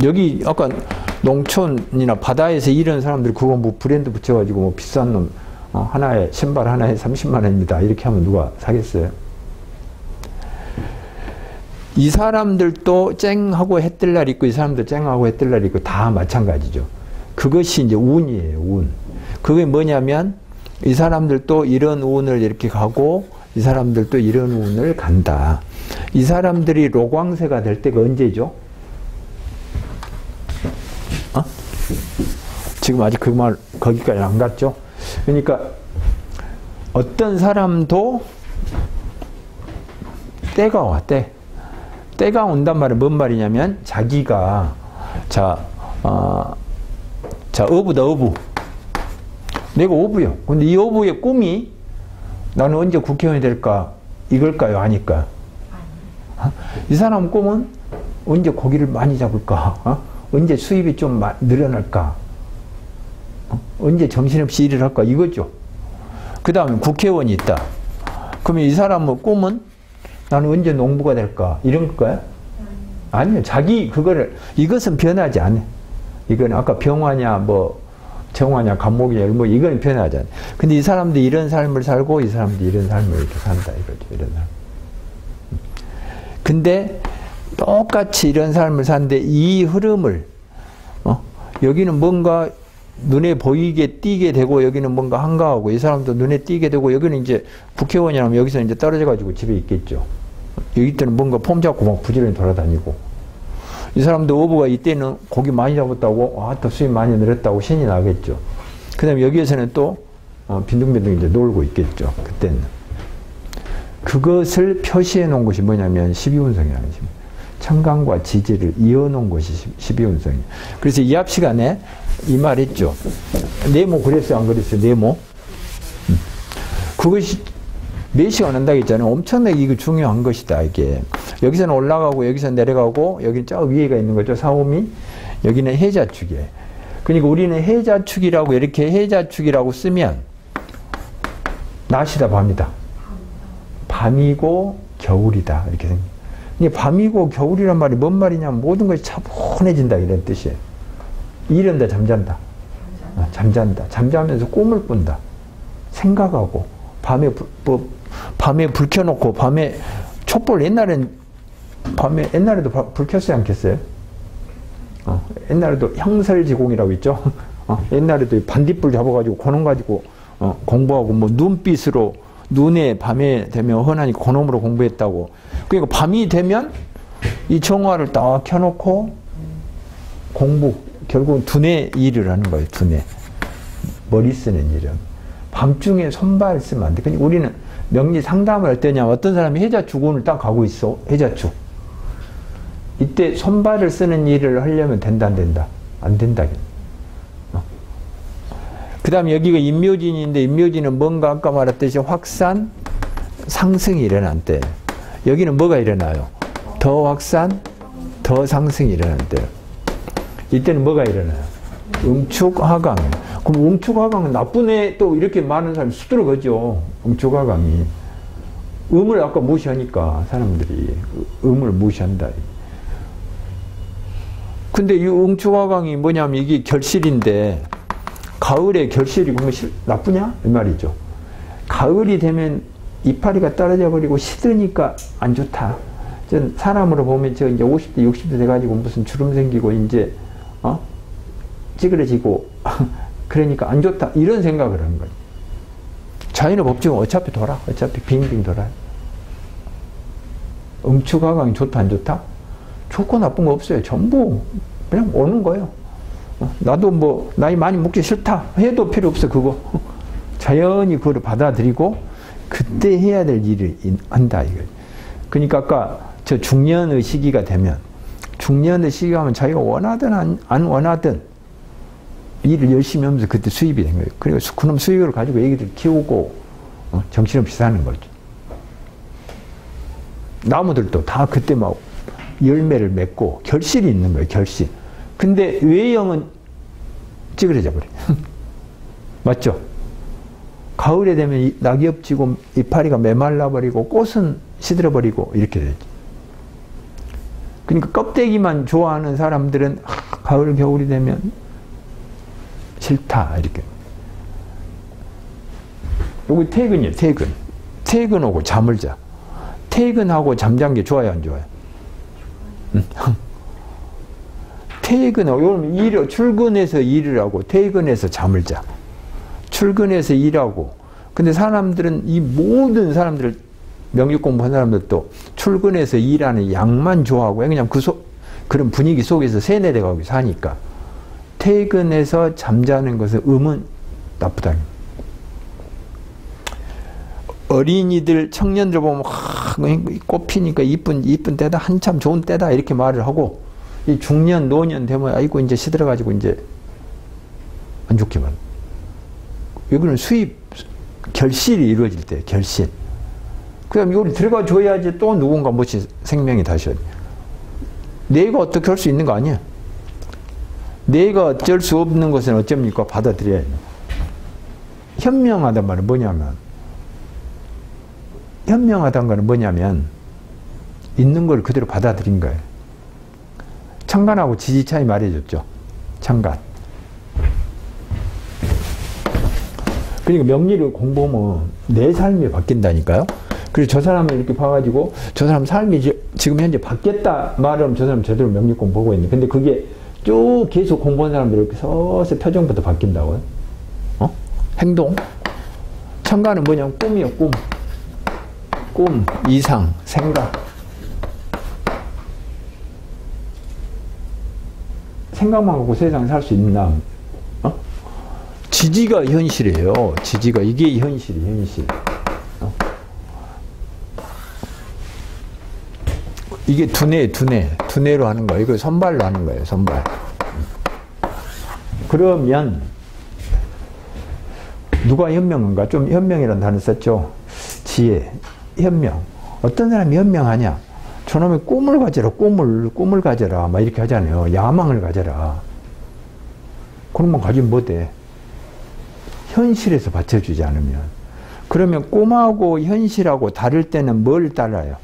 여기 아까 농촌이나 바다에서 일하는 사람들 그거 뭐 브랜드 붙여가지고 뭐 비싼 놈 하나에 신발 하나에 30만 원입니다. 이렇게 하면 누가 사겠어요? 이 사람들도 쨍하고 해뜰 날 있고 이 사람도 쨍하고 해뜰 날 있고 다 마찬가지죠. 그것이 이제 운이에요. 운. 그게 뭐냐면 이 사람들도 이런 운을 이렇게 가고 이 사람들도 이런 운을 간다. 이 사람들이 로광세가 될 때가 언제죠? 지금 아직 그 말 거기까지 안 갔죠? 그러니까 어떤 사람도 때가 와. 때가 온단 말은 뭔 말이냐면 자기가 자 어부다 어부. 내가 어부요. 근데 이 어부의 꿈이 나는 언제 국회의원이 될까? 이걸까요? 아닐까? 이 사람 꿈은 언제 고기를 많이 잡을까? 언제 수입이 좀 늘어날까? 언제 정신없이 일을 할까? 이거죠. 그 다음에 국회의원이 있다. 그러면 이 사람의 꿈은 나는 언제 농부가 될까? 이런 걸까요? 아니요. 자기 그거를 이것은 변하지 않아. 이건 아까 병화냐 뭐 정화냐 간목이냐 뭐 이건 변하지 않아. 근데 이 사람도 이런 삶을 살고 이 사람도 이런 삶을 이렇게 산다 이거죠. 이런 삶. 근데 똑같이 이런 삶을 사는데 이 흐름을 여기는 뭔가 눈에 보이게 띄게 되고 여기는 뭔가 한가하고 이 사람도 눈에 띄게 되고 여기는 이제 국회의원이라면 여기서 이제 떨어져 가지고 집에 있겠죠. 여기 때는 뭔가 폼 잡고 막 부지런히 돌아다니고 이 사람도 어부가 이때는 고기 많이 잡았다고 또 수입 많이 늘었다고 신이 나겠죠. 그 다음에 여기에서는 또 빈둥빈둥 이제 놀고 있겠죠. 그때는. 그것을 표시해 놓은 것이 뭐냐면 12운성이라는 것입니다. 청강과 지지를 이어놓은 것이 12운성이에요. 그래서 이 앞 시간에 이 말 했죠. 네모 그랬어요? 안 그랬어요? 네모? 그것이 몇 시간 한다고 했잖아요. 엄청나게 이거 중요한 것이다. 이게 여기서는 올라가고 여기서 내려가고 여기는 저 위에가 있는 거죠. 사오미. 여기는 해자축이에요. 그러니까 우리는 해자축이라고 이렇게 해자축이라고 쓰면 낮이다 밤이다. 밤이고 겨울이다. 이렇게 생각해요. 밤이고 겨울이란 말이 뭔 말이냐면 모든 것이 차분해진다 이런 뜻이에요. 이른다 잠잔다. 잠잔다. 잠자면서 꿈을 꾼다. 생각하고 밤에 불 켜놓고 밤에 촛불 옛날에도 불 켰어요 안 켰어요? 옛날에도 형설지공이라고 있죠. 옛날에도 반딧불 잡아가지고 고놈 가지고 공부하고 뭐 눈빛으로 눈에 밤에 되면 헌하니 고놈으로 공부했다고. 그러니까 밤이 되면 이 정화를 딱 켜놓고 공부 결국 두뇌 일을 하는 거예요. 두뇌 머리 쓰는 일은 밤중에 손발 쓰면 안 돼. 그러니까 우리는 명리 상담을 할 때냐 어떤 사람이 해자축운을 딱 가고 있어. 해자축 이때 손발을 쓰는 일을 하려면 된다 안 된다? 안 된다. 그 다음에 여기가 인묘진인데 인묘진은 뭔가 아까 말했듯이 확산 상승이 일어난 때 여기는 뭐가 일어나요? 더 확산 더 상승이 일어난 때 이때는 뭐가 일어나요? 응축하강. 그럼 응축하강은 나쁜 애 또 이렇게 많은 사람이 수두룩하죠. 응축하강이 음을 아까 무시하니까 사람들이 음을 무시한다. 근데 이 응축하강이 뭐냐면 이게 결실인데 가을에 결실이 그러면 나쁘냐? 이 말이죠. 가을이 되면 이파리가 떨어져 버리고 시드니까 안 좋다. 전 사람으로 보면 저 이제 50대, 60대 돼가지고 무슨 주름 생기고 이제 찌그러지고 그러니까 안 좋다 이런 생각을 하는 거예요. 자연의 법칙은 어차피 돌아. 어차피 빙빙 돌아요. 음추가강이 좋다 안 좋다? 좋고 나쁜 거 없어요. 전부 그냥 오는 거예요. 나도 뭐 나이 많이 먹기 싫다 해도 필요 없어 그거. 자연히 그걸 받아들이고 그때 해야 될 일을 한다 이거예요. 그러니까 아까 저 중년의 시기가 되면 중년의 시기가 하면 자기가 원하든 안 원하든 일을 열심히 하면서 그때 수입이 된 거예요. 그리고 그놈 수익을 가지고 애기들 키우고 정신없이 사는 거죠. 나무들도 다 그때 막 열매를 맺고 결실이 있는 거예요. 결실. 근데 외형은 찌그러져 버려요. 맞죠? 가을에 되면 낙엽 지고 이파리가 메말라 버리고 꽃은 시들어 버리고 이렇게 되죠. 그러니까 껍데기만 좋아하는 사람들은 가을 겨울이 되면 싫다 이렇게. 요거 퇴근이에요. 퇴근. 퇴근하고 잠을 자. 퇴근하고 잠잔 게 좋아요 안 좋아요? 퇴근하고 출근해서 일을 하고 퇴근해서 잠을 자. 출근해서 일하고. 근데 사람들은 이 모든 사람들 명리 공부한 사람들도 출근해서 일하는 양만 좋아하고 그냥 그런 분위기 속에서 세뇌돼가고 사니까 퇴근해서 잠자는 것은 나쁘다. 어린이들 청년들 보면 꽃 피니까 이쁜 때다 한참 좋은 때다 이렇게 말을 하고 이 중년 노년 되면 아이고 이제 시들어가지고 이제 안 좋게만. 여기는 결실이 이루어질 때 결실. 그럼 이걸 들어가 줘야지 또 누군가 뭐지 생명이 다시 오지. 내가 어떻게 할 수 있는 거 아니야. 내가 어쩔 수 없는 것은 어쩝니까? 받아들여야 돼. 현명하단 말은 뭐냐면 현명하다는 거는 뭐냐면 있는 걸 그대로 받아들인 거예요. 창간하고 지지 차이 말해줬죠. 창간. 그러니까 명리를 공부하면 내 삶이 바뀐다니까요. 그래서 저 사람을 이렇게 봐가지고 저 사람 삶이 지금 현재 바뀌었다 말하면 저 사람 제대로 명리 공부하고 있는. 근데 그게 쭉 계속 공부한 사람들이 이렇게 서서히 표정부터 바뀐다고요. 행동. 창간은 뭐냐면 꿈이요, 꿈. 꿈, 이상, 생각. 생각만 갖고 세상에 살 수 있나? 지지가 현실이에요. 지지가. 이게 현실이 현실. 이게 두뇌로 하는 거예요. 이거 선발로 하는 거예요. 선발. 그러면 누가 현명한가? 좀 현명이라는 단어 썼죠. 지혜, 현명. 어떤 사람이 현명하냐? 저놈의 꿈을 가져라. 꿈을 가져라. 막 이렇게 하잖아요. 야망을 가져라. 그런 건 가지면 뭐 돼? 현실에서 받쳐주지 않으면. 그러면 꿈하고 현실하고 다를 때는 뭘 따라요?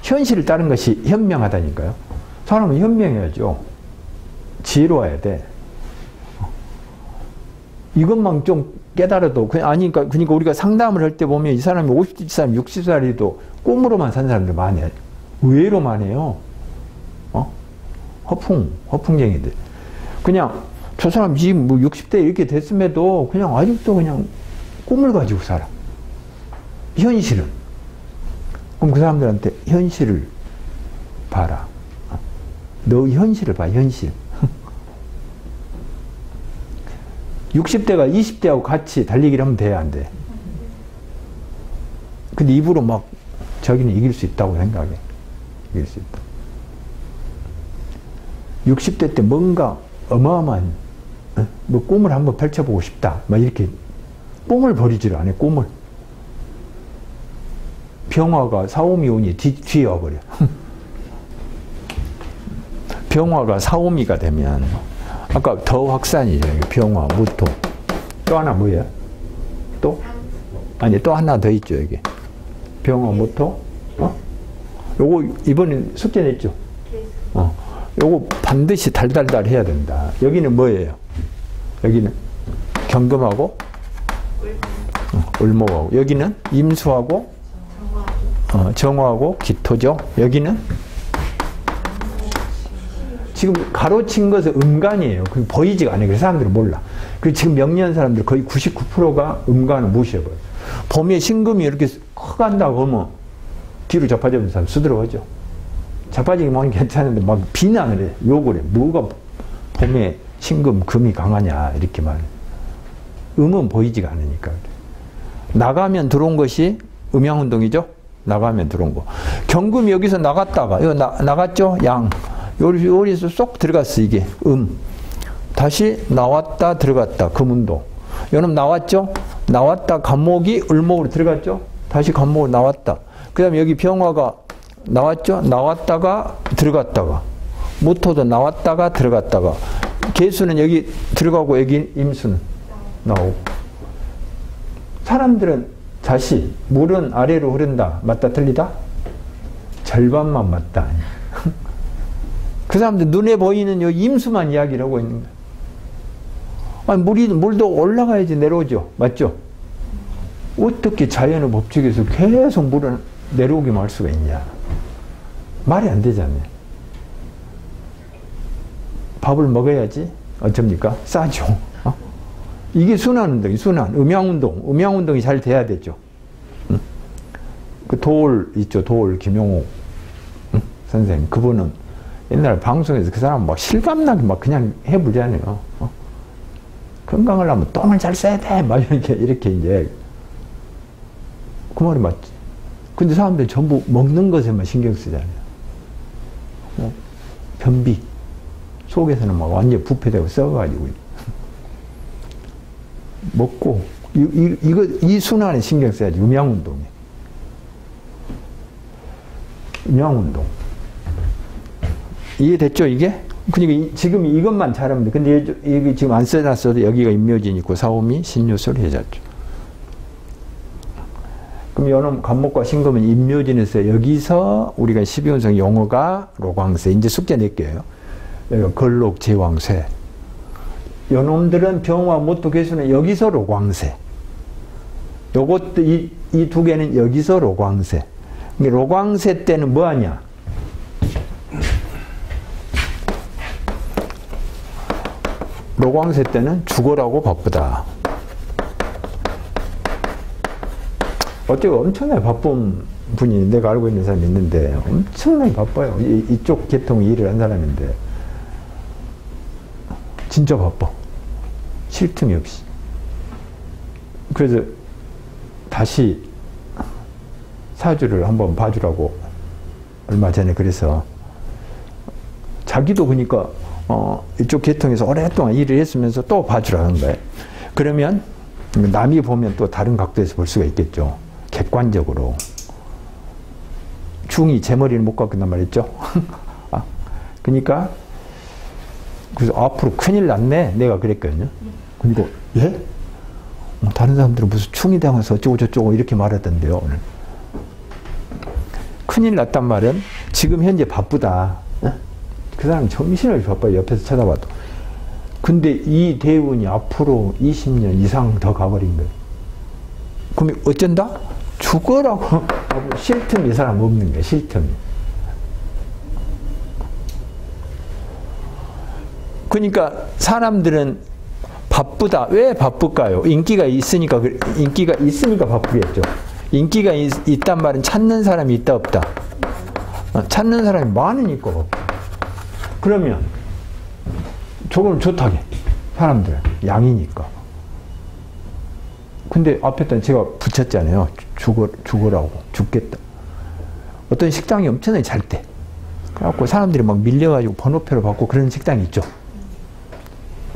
현실을 따른 것이 현명하다니까요. 사람은 현명해야죠. 지혜로워야 돼. 이것만 좀 깨달아도 아니니까. 그러니까 우리가 상담을 할 때 보면 이 사람이 50살, 60살이도 꿈으로만 산 사람들 많아요. 의외로 많아요. 허풍쟁이들. 그냥 저 사람 지금 뭐 60대 이렇게 됐음에도 그냥 아직도 그냥 꿈을 가지고 살아. 현실은. 그럼 그 사람들한테 현실을 봐라. 너 현실을 봐, 현실. 60대가 20대하고 같이 달리기를 하면 돼야 안 돼? 근데 입으로 막 자기는 이길 수 있다고 생각해. 이길 수 있다. 60대 때 뭔가 어마어마한 뭐 꿈을 한번 펼쳐보고 싶다. 막 이렇게 꿈을 버리지를 않아요. 꿈을. 병화가 사오미 운이 뒤에 와버려. 병화가 사오미가 되면 아까 더 확산이죠. 병화, 무토. 또 하나 뭐예요? 또? 아니 또 하나 더 있죠. 여기. 병화, 무토. 요거 이번엔 숙제 냈죠? 요거 반드시 달달달 해야 된다. 여기는 뭐예요? 여기는 경금하고 을목하고. 여기는 임수하고 정화하고 기토죠. 여기는 지금 가로친 것은 음간이에요. 그 보이지가 않아요. 그래서 사람들은 몰라. 그리고 지금 명리한 사람들 거의 99%가 음간을 무시해버려요. 봄에 신금이 이렇게 커간다고 하면 뒤로 자빠져는 사람 수두룩하죠. 자빠지기만 괜찮은데 막 비난을 해. 욕을 해. 뭐가 봄에 신금, 금이 강하냐 이렇게 말해. 음은 보이지가 않으니까. 나가면 들어온 것이 음양운동이죠. 나가면 들어온 거. 경금이 여기서 나갔다가 이거 나갔죠. 양. 여기서 쏙 들어갔어 이게 다시 나왔다 들어갔다 금운동. 여러분 나왔죠. 나왔다 간목이 을목으로 들어갔죠. 다시 간목으로 나왔다. 그 다음에 여기 병화가 나왔죠. 나왔다가 들어갔다가 모토도 나왔다가 들어갔다가 개수는 여기 들어가고 여기 임수는 나오고. 사람들은 자시 물은 아래로 흐른다. 맞다 틀리다? 절반만 맞다. 그 사람들 눈에 보이는 요 임수만 이야기를 하고 있는 거예요. 아니, 물도 올라가야지 내려오죠. 맞죠? 어떻게 자연의 법칙에서 계속 물을 내려오기만 할 수가 있냐. 말이 안 되잖아요. 밥을 먹어야지. 어쩝니까? 싸죠. 어? 이게 순환운동이 순환. 음양운동. 음양운동이 잘 돼야 되죠. 응? 그 도올 있죠. 도올 김용호 선생님. 그분은 옛날 방송에서 그 사람 막 실감나게 막 그냥 해보잖아요. 어? 건강을 하면 똥을 잘 써야 돼. 막 이렇게 이제. 그 말이 맞지. 근데 사람들이 전부 먹는 것에만 신경 쓰잖아요. 변비. 속에서는 막 완전 부패되고 썩어가지고. 먹고, 이 순환에 신경 써야지. 음양운동에. 음양운동. 이해됐죠, 이게? 그러니까 지금 이것만 잘하면 돼. 근데 여기 지금 안 써놨어도 여기가 임묘진 있고 사오미, 신유술, 해자죠. 그럼 요놈 간목과 신금은 임묘진에서 여기서 우리가 12운성 용어가 로광세. 이제 숙제 낼게요. 여기가 걸록, 제왕쇠. 요놈들은 병화, 모토, 개수는 여기서 로광세. 요것도 이 두 개는 여기서 로광세. 로광세 때는 뭐 하냐? 로광세 때는 죽어라고 바쁘다. 어쩌고 엄청나게 바쁜 분이 내가 알고 있는 사람이 있는데 엄청나게 바빠요. 이쪽 계통의 일을 한 사람인데 진짜 바빠. 쉴 틈이 없이. 그래서 다시 사주를 한번 봐주라고 얼마 전에 그래서 자기도 그러니까 이쪽 계통에서 오랫동안 일을 했으면서 또 봐주라는 거예요. 그러면 남이 보면 또 다른 각도에서 볼 수가 있겠죠. 객관적으로. 중이 제 머리를 못 깎는단 말이죠. 그러니까 그래서 앞으로 큰일 났네. 내가 그랬거든요. 그리고 예? 다른 사람들은 무슨 충이 당해서 어쩌고 저쩌고 이렇게 말하던데요. 오늘. 큰일 났단 말은 지금 현재 바쁘다. 그 사람 정신을 바빠요. 옆에서 쳐다봐도. 근데 이 대운이 앞으로 20년 이상 더 가버린 거예요. 그럼 어쩐다? 죽어라고 쉴 틈이 이 사람 없는 거예요. 쉴 틈이. 그러니까 사람들은 바쁘다. 왜 바쁠까요? 인기가 있으니까 바쁘겠죠. 인기가 있단 말은 찾는 사람이 있다 없다. 찾는 사람이 많으니까 바빠. 그러면 조금 좋다게 사람들 양이니까. 근데 앞에다 제가 붙였잖아요. 죽으라고. 죽겠다. 어떤 식당이 엄청나게 잘 때. 그래갖고 사람들이 막 밀려가지고 번호표를 받고 그런 식당이 있죠.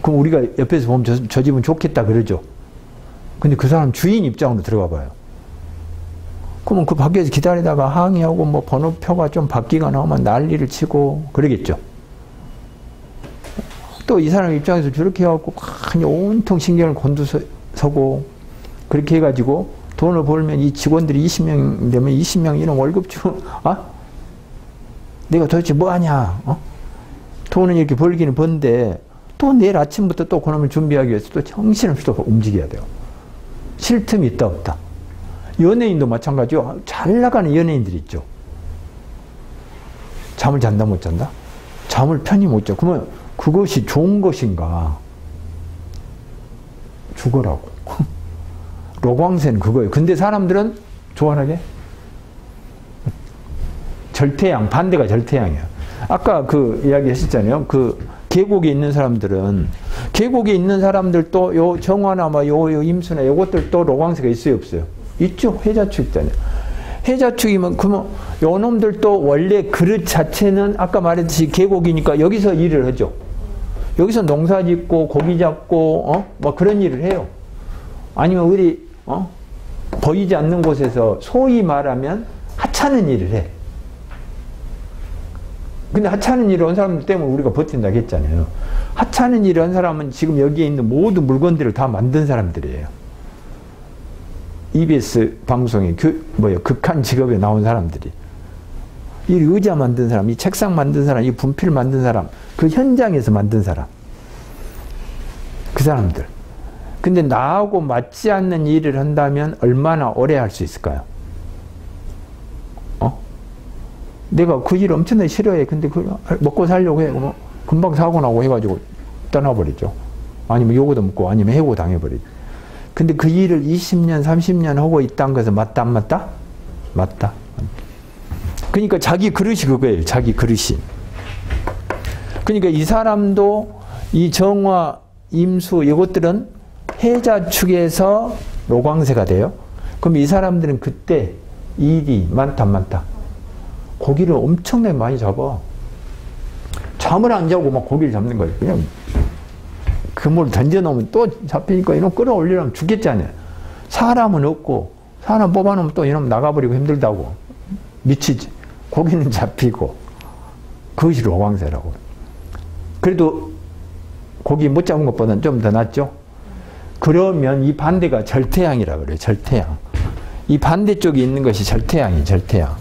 그럼 우리가 옆에서 보면 저 집은 좋겠다 그러죠. 근데 그 사람 주인 입장으로 들어가 봐요. 그러면 그 밖에서 기다리다가 항의하고 뭐 번호표가 좀 바뀌가 나오면 난리를 치고 그러겠죠. 또 이 사람 입장에서 저렇게 해갖고 온통 신경을 곤두서고 그렇게 해가지고 돈을 벌면 이 직원들이 20명 되면 20명 이런 월급 주고 내가 도대체 뭐 하냐? 돈은 이렇게 벌기는 번데 또 내일 아침부터 또 그놈을 준비하기 위해서 또 정신없이 또 움직여야 돼요. 쉴 틈이 있다 없다. 연예인도 마찬가지요. 잘 나가는 연예인들 있죠. 잠을 잔다 못 잔다? 잠을 편히 못 자. 그러면 그것이 좋은 것인가? 죽어라고. 로광세는 그거예요. 근데 사람들은 좋아하게 절태양, 반대가 절태양이야. 아까 그 이야기 하셨잖아요. 그 계곡에 있는 사람들은, 계곡에 있는 사람들도 요 정화나 요 임수나 요것들도 로광세가 있어요, 없어요? 있죠. 해자축 있잖아요. 해자축이면 그러면 요 놈들도 원래 그릇 자체는 아까 말했듯이 계곡이니까 여기서 일을 하죠. 여기서 농사 짓고 고기 잡고 뭐 그런 일을 해요. 아니면 어디 보이지 않는 곳에서 소위 말하면 하찮은 일을 해. 근데 하찮은 일을 한 사람들 때문에 우리가 버틴다고 했잖아요. 하찮은 일을 한 사람은 지금 여기에 있는 모든 물건들을 다 만든 사람들이에요. EBS 방송에 극한 직업에 나온 사람들이. 이 의자 만든 사람, 이 책상 만든 사람, 이 분필 만든 사람, 그 현장에서 만든 사람. 그 사람들. 근데 나하고 맞지 않는 일을 한다면 얼마나 오래 할 수 있을까요? 내가 그 일 엄청나게 싫어해. 근데 그 먹고 살려고 해. 뭐 금방 사고 나고 해가지고 떠나버리죠. 아니면 요거도 먹고 아니면 해고 당해버리죠. 근데 그 일을 20년, 30년 하고 있다는 것은 맞다, 안 맞다? 맞다. 그러니까 자기 그릇이 그거예요. 자기 그릇이. 그러니까 이 사람도 이 정화, 임수 이것들은 해자축에서 로광세가 돼요. 그럼 이 사람들은 그때 일이 많다, 안 많다? 고기를 엄청나게 많이 잡아. 잠을 안 자고 막 고기를 잡는 거예요. 그냥 그물 던져놓으면 또 잡히니까 이놈 끌어올리려면 죽겠잖아요. 사람은 없고 사람 뽑아놓으면 또 이놈 나가버리고 힘들다고 미치지. 고기는 잡히고 그것이 로광세라고. 그래도 고기 못 잡은 것보다는 좀 더 낫죠. 그러면 이 반대가 절태양이라고 그래요. 절태양. 이 반대쪽에 있는 것이 절태양이에요. 절태양.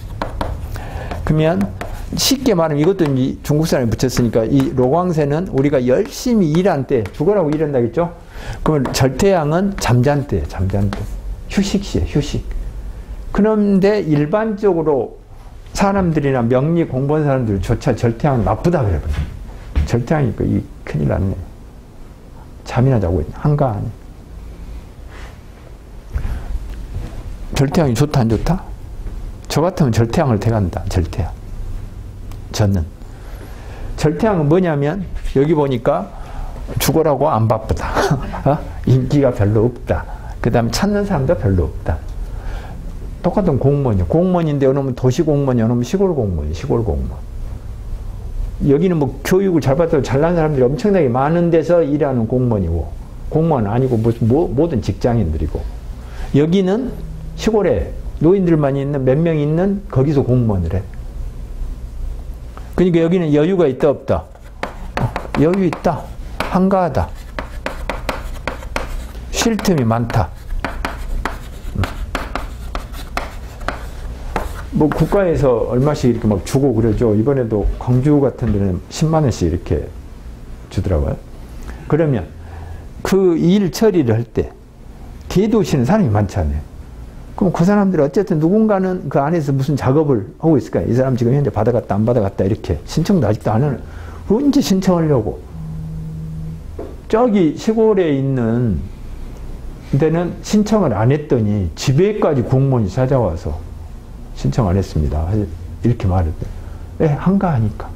그러면 쉽게 말하면 이것도 이제 중국 사람이 붙였으니까 이 로광세는 우리가 열심히 일한 때 죽으라고 일한다 했죠? 그러면 절태양은 잠잔 때, 잠잔 때. 휴식시에 휴식. 그런데 일반적으로 사람들이나 명리 공부한 사람들조차 절태양은 나쁘다 그래요. 절태양이니까 이 큰일 났네. 잠이나 자고 있네. 한가하네. 절태양이 좋다 안 좋다? 저 같으면 절태양을 택한다. 절태양. 저는. 절태양은 뭐냐면 여기 보니까 죽으라고 안 바쁘다. 인기가 별로 없다. 그 다음에 찾는 사람도 별로 없다. 똑같은 공무원이요. 공무원인데 어느 놈은 도시 공무원이 어느 놈은 시골 공무원, 시골 공무원. 여기는 뭐 교육을 잘 받아도 잘난 사람들이 엄청나게 많은 데서 일하는 공무원이고, 공무원 아니고 무슨 모든 직장인들이고, 여기는 시골에 노인들만 있는 몇 명 있는 거기서 공무원을 해. 그러니까 여기는 여유가 있다 없다? 여유 있다. 한가하다. 쉴 틈이 많다. 뭐 국가에서 얼마씩 이렇게 막 주고 그러죠. 이번에도 광주 같은 데는 10만 원씩 이렇게 주더라고요. 그러면 그 일 처리를 할 때 대도시는 사람이 많잖아요. 그럼 그 사람들이 어쨌든 누군가는 그 안에서 무슨 작업을 하고 있을 거야. 이 사람 지금 현재 받아갔다 안 받아갔다 이렇게 신청도 아직도 안 하는. 언제 신청하려고? 저기 시골에 있는 데는 신청을 안 했더니 집에까지 공무원이 찾아와서 신청 안 했습니다. 이렇게 말했대. 왜? 한가하니까.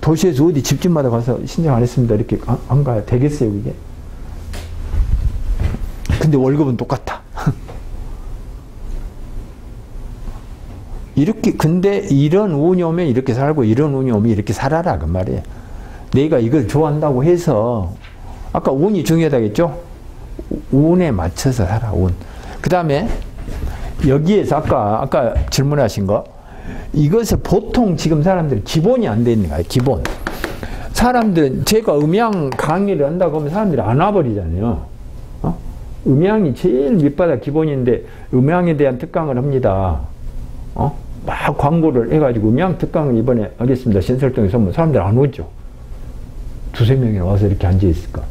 도시에서 어디 집집마다 가서 신청 안 했습니다. 이렇게 한가해. 되겠어요, 그게? 근데 월급은 똑같아. 이렇게, 근데 이런 운염에 이렇게 살고 이런 운염이 이렇게 살아라. 그 말이에요. 내가 이걸 좋아한다고 해서, 아까 운이 중요하다고 했죠? 운에 맞춰서 살아, 운. 그 다음에, 여기에서 아까 질문하신 거, 이것을 보통 지금 사람들이 기본이 안 돼 있는 거예요, 기본. 사람들은 제가 음양 강의를 한다고 하면 사람들이 안 와버리잖아요. 음양이 제일 밑바닥 기본인데, 음양에 대한 특강을 합니다. 막 광고를 해가지고 음양 특강을 이번에 하겠습니다. 신설동에서 하면 사람들 안 오죠. 두세 명이나 와서 이렇게 앉아있을까.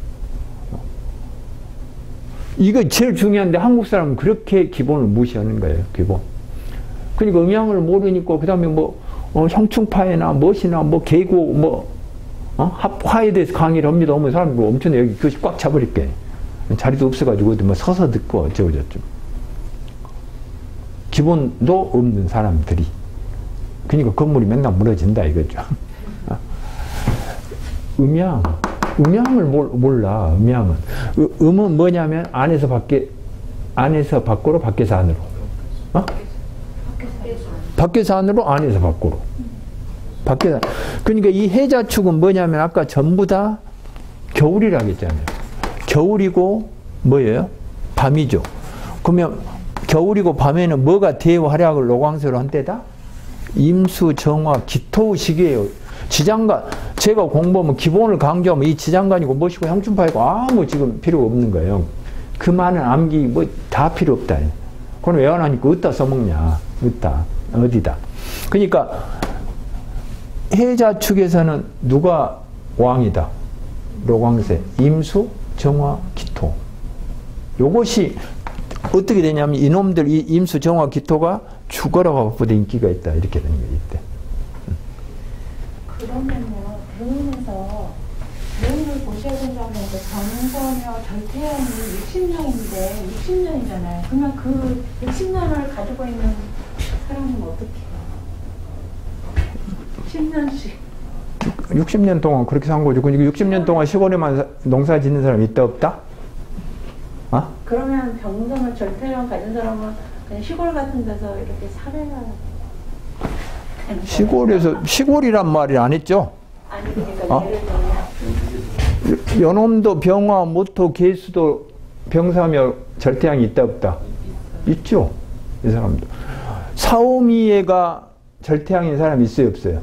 이거 제일 중요한데 한국 사람은 그렇게 기본을 무시하는 거예요. 기본. 그러니까 음양을 모르니까 그 다음에 뭐 형충파에나 무엇이나 뭐 계고 뭐 화에 대해서 강의를 합니다. 오면 사람들 엄청 여기 교실 꽉 차버릴게. 자리도 없어가지고 어디 뭐 서서 듣고 어쩌고저쩌고. 기본도 없는 사람들이. 그러니까 건물이 맨날 무너진다 이거죠. 음양을 몰라. 음양은. 음은 뭐냐면 안에서 밖으로, 밖에서 안으로. 밖에서 안으로, 안에서 밖으로. 밖에서. 그러니까 이 해자축은 뭐냐면 아까 전부 다 겨울이라고 했잖아요. 겨울이고 뭐예요? 밤이죠. 그러면 겨울이고 밤에는 뭐가 대활약을 노광수로 한 때다? 임수, 정화, 기토식이에요. 지장간, 제가 공부하면 기본을 강조하면 이 지장간이고 무엇이고 형충파이고 아무 지금 필요 없는 거예요. 그 많은 암기 뭐 다 필요 없다. 그럼 외워하니까 어디다 써먹냐. 어디다. 그러니까 해자 축에서는 누가 왕이다. 노광세, 임수, 정화, 기토. 요것이 어떻게 되냐면 이놈들 이 임수, 정화, 기토가 죽어라고 보다 인기가 있다. 이렇게 되는 거예요. 이때. 그러면요, 대운을 보셔야 된다면 정선여 절태양이 60년인데 60년이잖아요. 그러면 그 60년을 가지고 있는 사람은 어떻게 해요? 10년씩. 60년 동안 그렇게 산 거죠. 그러니까 60년 동안 시골에만 농사 짓는 사람이 있다 없다? 그러면 병성을 절태양 가진 사람은 그냥 시골 같은 데서 이렇게 살아야 시골에서, 시골이란 말이 안 했죠? 아니, 그러니까 예를 들면 연놈도 병화, 모토, 개수도 병사며 절태양이 있다 없다? 있죠. 이 사람도. 사오미애가 절태양인 사람이 있어요 없어요?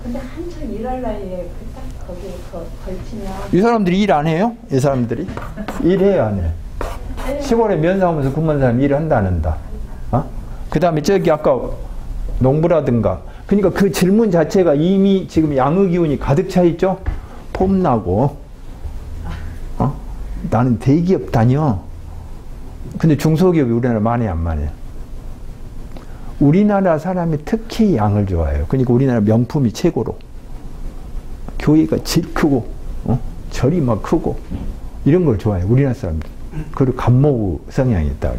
근데 한참 일할 나이에 딱 거기에 걸치면 이 사람들이 일 안 해요? 이 사람들이? 일해요 안 해요? 시골에 면사하면서 근무하는 사람 일을 한다 안 한다? 그 다음에 저기 아까 농부라든가 그러니까 그 질문 자체가 이미 지금 양의 기운이 가득 차 있죠? 폼나고 나는 대기업 다녀. 근데 중소기업이 우리나라 많이 안 많아요. 우리나라 사람이 특히 양을 좋아해요. 그러니까 우리나라 명품이 최고로. 교회가 질 크고 절이 막 크고 이런 걸 좋아해요. 우리나라 사람들. 그리고 간모의 성향이 있다.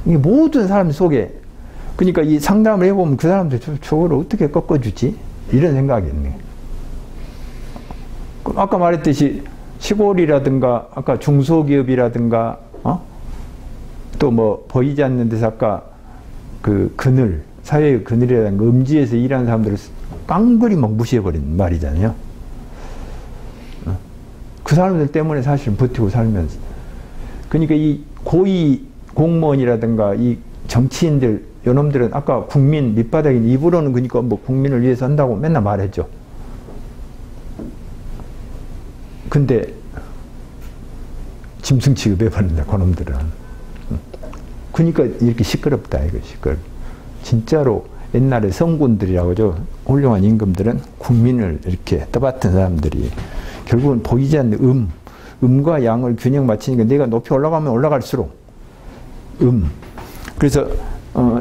이게 모든 사람 속에 그러니까 이 상담을 해보면 그 사람들 저거를 어떻게 꺾어주지? 이런 생각이 있네. 아까 말했듯이 시골이라든가 아까 중소기업이라든가 또 뭐 보이지 않는 데서 아까 그 그늘 사회의 그늘이라든가 음지에서 일하는 사람들을 깡그리 막 무시해버리는 말이잖아요. 그 사람들 때문에 사실 버티고 살면서 그러니까 이 고위 공무원이라든가 이 정치인들 요놈들은 아까 국민 밑바닥인 입으로는 그러니까 뭐 국민을 위해서 한다고 맨날 말했죠. 근데 짐승 취급해버린다 그놈들은. 그러니까 이렇게 시끄럽다 이거 시끄럽. 진짜로 옛날에 성군들이라고 하죠. 훌륭한 임금들은 국민을 이렇게 떠받든 사람들이 결국은 보이지 않는 음과 양을 균형 맞추니까 내가 높이 올라가면 올라갈수록 그래서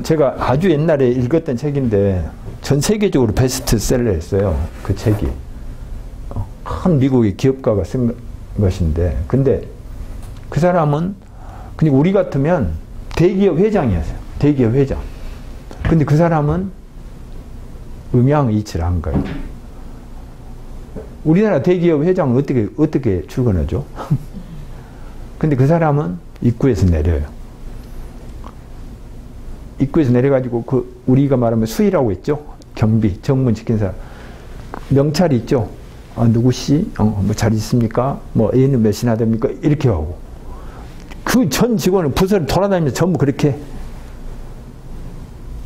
제가 아주 옛날에 읽었던 책인데 전 세계적으로 베스트셀러였어요. 그 책이. 큰 미국의 기업가가 쓴 것인데 근데 그 사람은 그냥 우리 같으면 대기업 회장이었어요. 대기업 회장. 근데 그 사람은 음양이치를 한 거예요. 우리나라 대기업 회장은 어떻게 출근하죠? 근데 그 사람은 입구에서 내려요. 입구에서 내려가지고 그 우리가 말하면 수의라고 있죠? 경비, 정문 지킨 사람. 명찰이 있죠? 누구씨? 뭐 잘 있습니까? 뭐 애는 몇이나 됩니까? 이렇게 하고. 그 전 직원은 부서를 돌아다니면서 전부 그렇게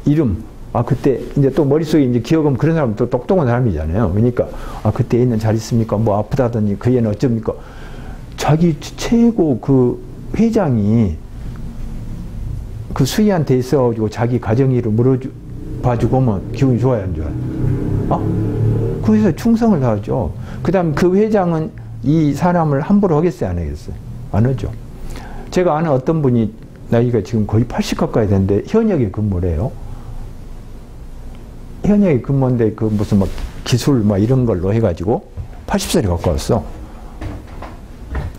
이름. 그때 이제 또 머릿속에 이제 기억하면 그런 사람 또 똑똑한 사람이잖아요. 그러니까 그때 애는 잘 있습니까? 뭐 아프다더니 그 애는 어쩝니까? 자기 최고 그 회장이 그 수의한테 있어가지고 자기 가정일을 물어봐주고 오면 기분이 좋아요, 안 좋아요? 그 회사에 충성을 다하죠. 그 다음 그 회장은 이 사람을 함부로 하겠어요, 안 하겠어요? 안 하죠. 제가 아는 어떤 분이 나이가 지금 거의 80 가까이 됐는데 현역에 근무를 해요. 현역이 근무인데 그 무슨 막 기술 막 이런 걸로 해가지고 80살이 가까웠어.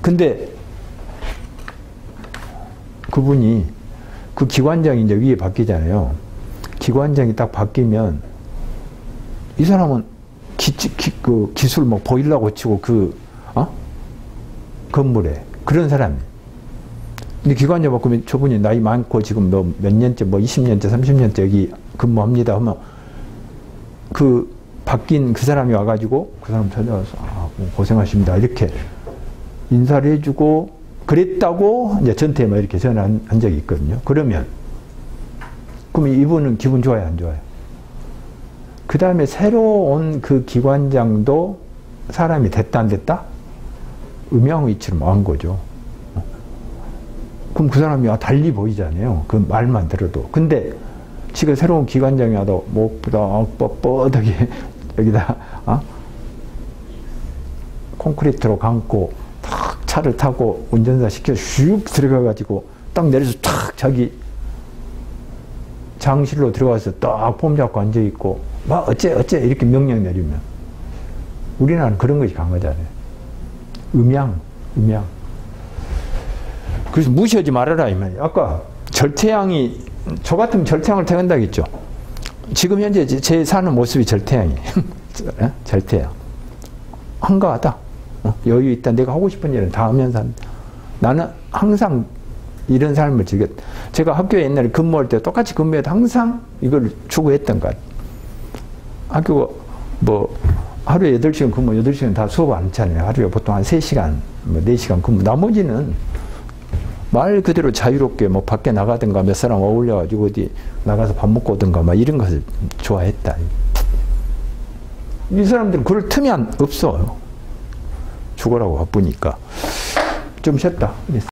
근데 그분이 그 기관장이 이제 위에 바뀌잖아요. 기관장이 딱 바뀌면 이 사람은 그 기술 막 보일러 고치고 건물에 그런 사람이. 근데 기관장 바꾸면 저분이 나이 많고 지금 뭐 몇 년째 뭐 20년째 30년째 여기 근무합니다 하면 그 바뀐 그 사람이 와가지고 그 사람 찾아와서 고생하십니다 이렇게 인사를 해주고 그랬다고 이제 전태에 막 이렇게 전화한 적이 있거든요. 그러면 이분은 기분 좋아요, 안 좋아요? 그 다음에 새로 온 그 기관장도 사람이 됐다 안 됐다? 음양의처럼 한 거죠. 그럼 그 사람이 달리 보이잖아요. 그 말만 들어도. 근데 지금 새로운 기관장이 와도 목보다 뻣뻣하게 여기다 콘크리트로 감고 탁 차를 타고 운전사 시켜 슉 들어가가지고 딱 내려서 탁 자기 장실로 들어가서 딱 폼 잡고 앉아있고 막 어째 이렇게 명령 내리면 우리나라는 그런 것이 강하잖아요. 음양. 그래서 무시하지 말아라 이 말이에요. 아까 절태양이 저 같으면 절태양을 택한다고 했죠. 지금 현재 제 사는 모습이 절태양이에요. 절태양. 한가하다. 여유 있다. 내가 하고 싶은 일은 다 하면서 한다. 나는 항상 이런 삶을 즐겼. 제가 학교에 옛날에 근무할 때 똑같이 근무해도 항상 이걸 추구했던 것 같아요. 학교가 뭐 하루에 8시간 근무, 8시간 다 수업 안 하잖아요. 하루에 보통 한 3시간, 뭐 4시간 근무. 나머지는 말 그대로 자유롭게 뭐 밖에 나가든가 몇 사람 어울려가지고 어디 나가서 밥 먹고 오든가 막 이런 것을 좋아했다. 이 사람들은 그럴 틈이 없어요. 죽으라고 바쁘니까. 좀 쉬었다. 그랬어.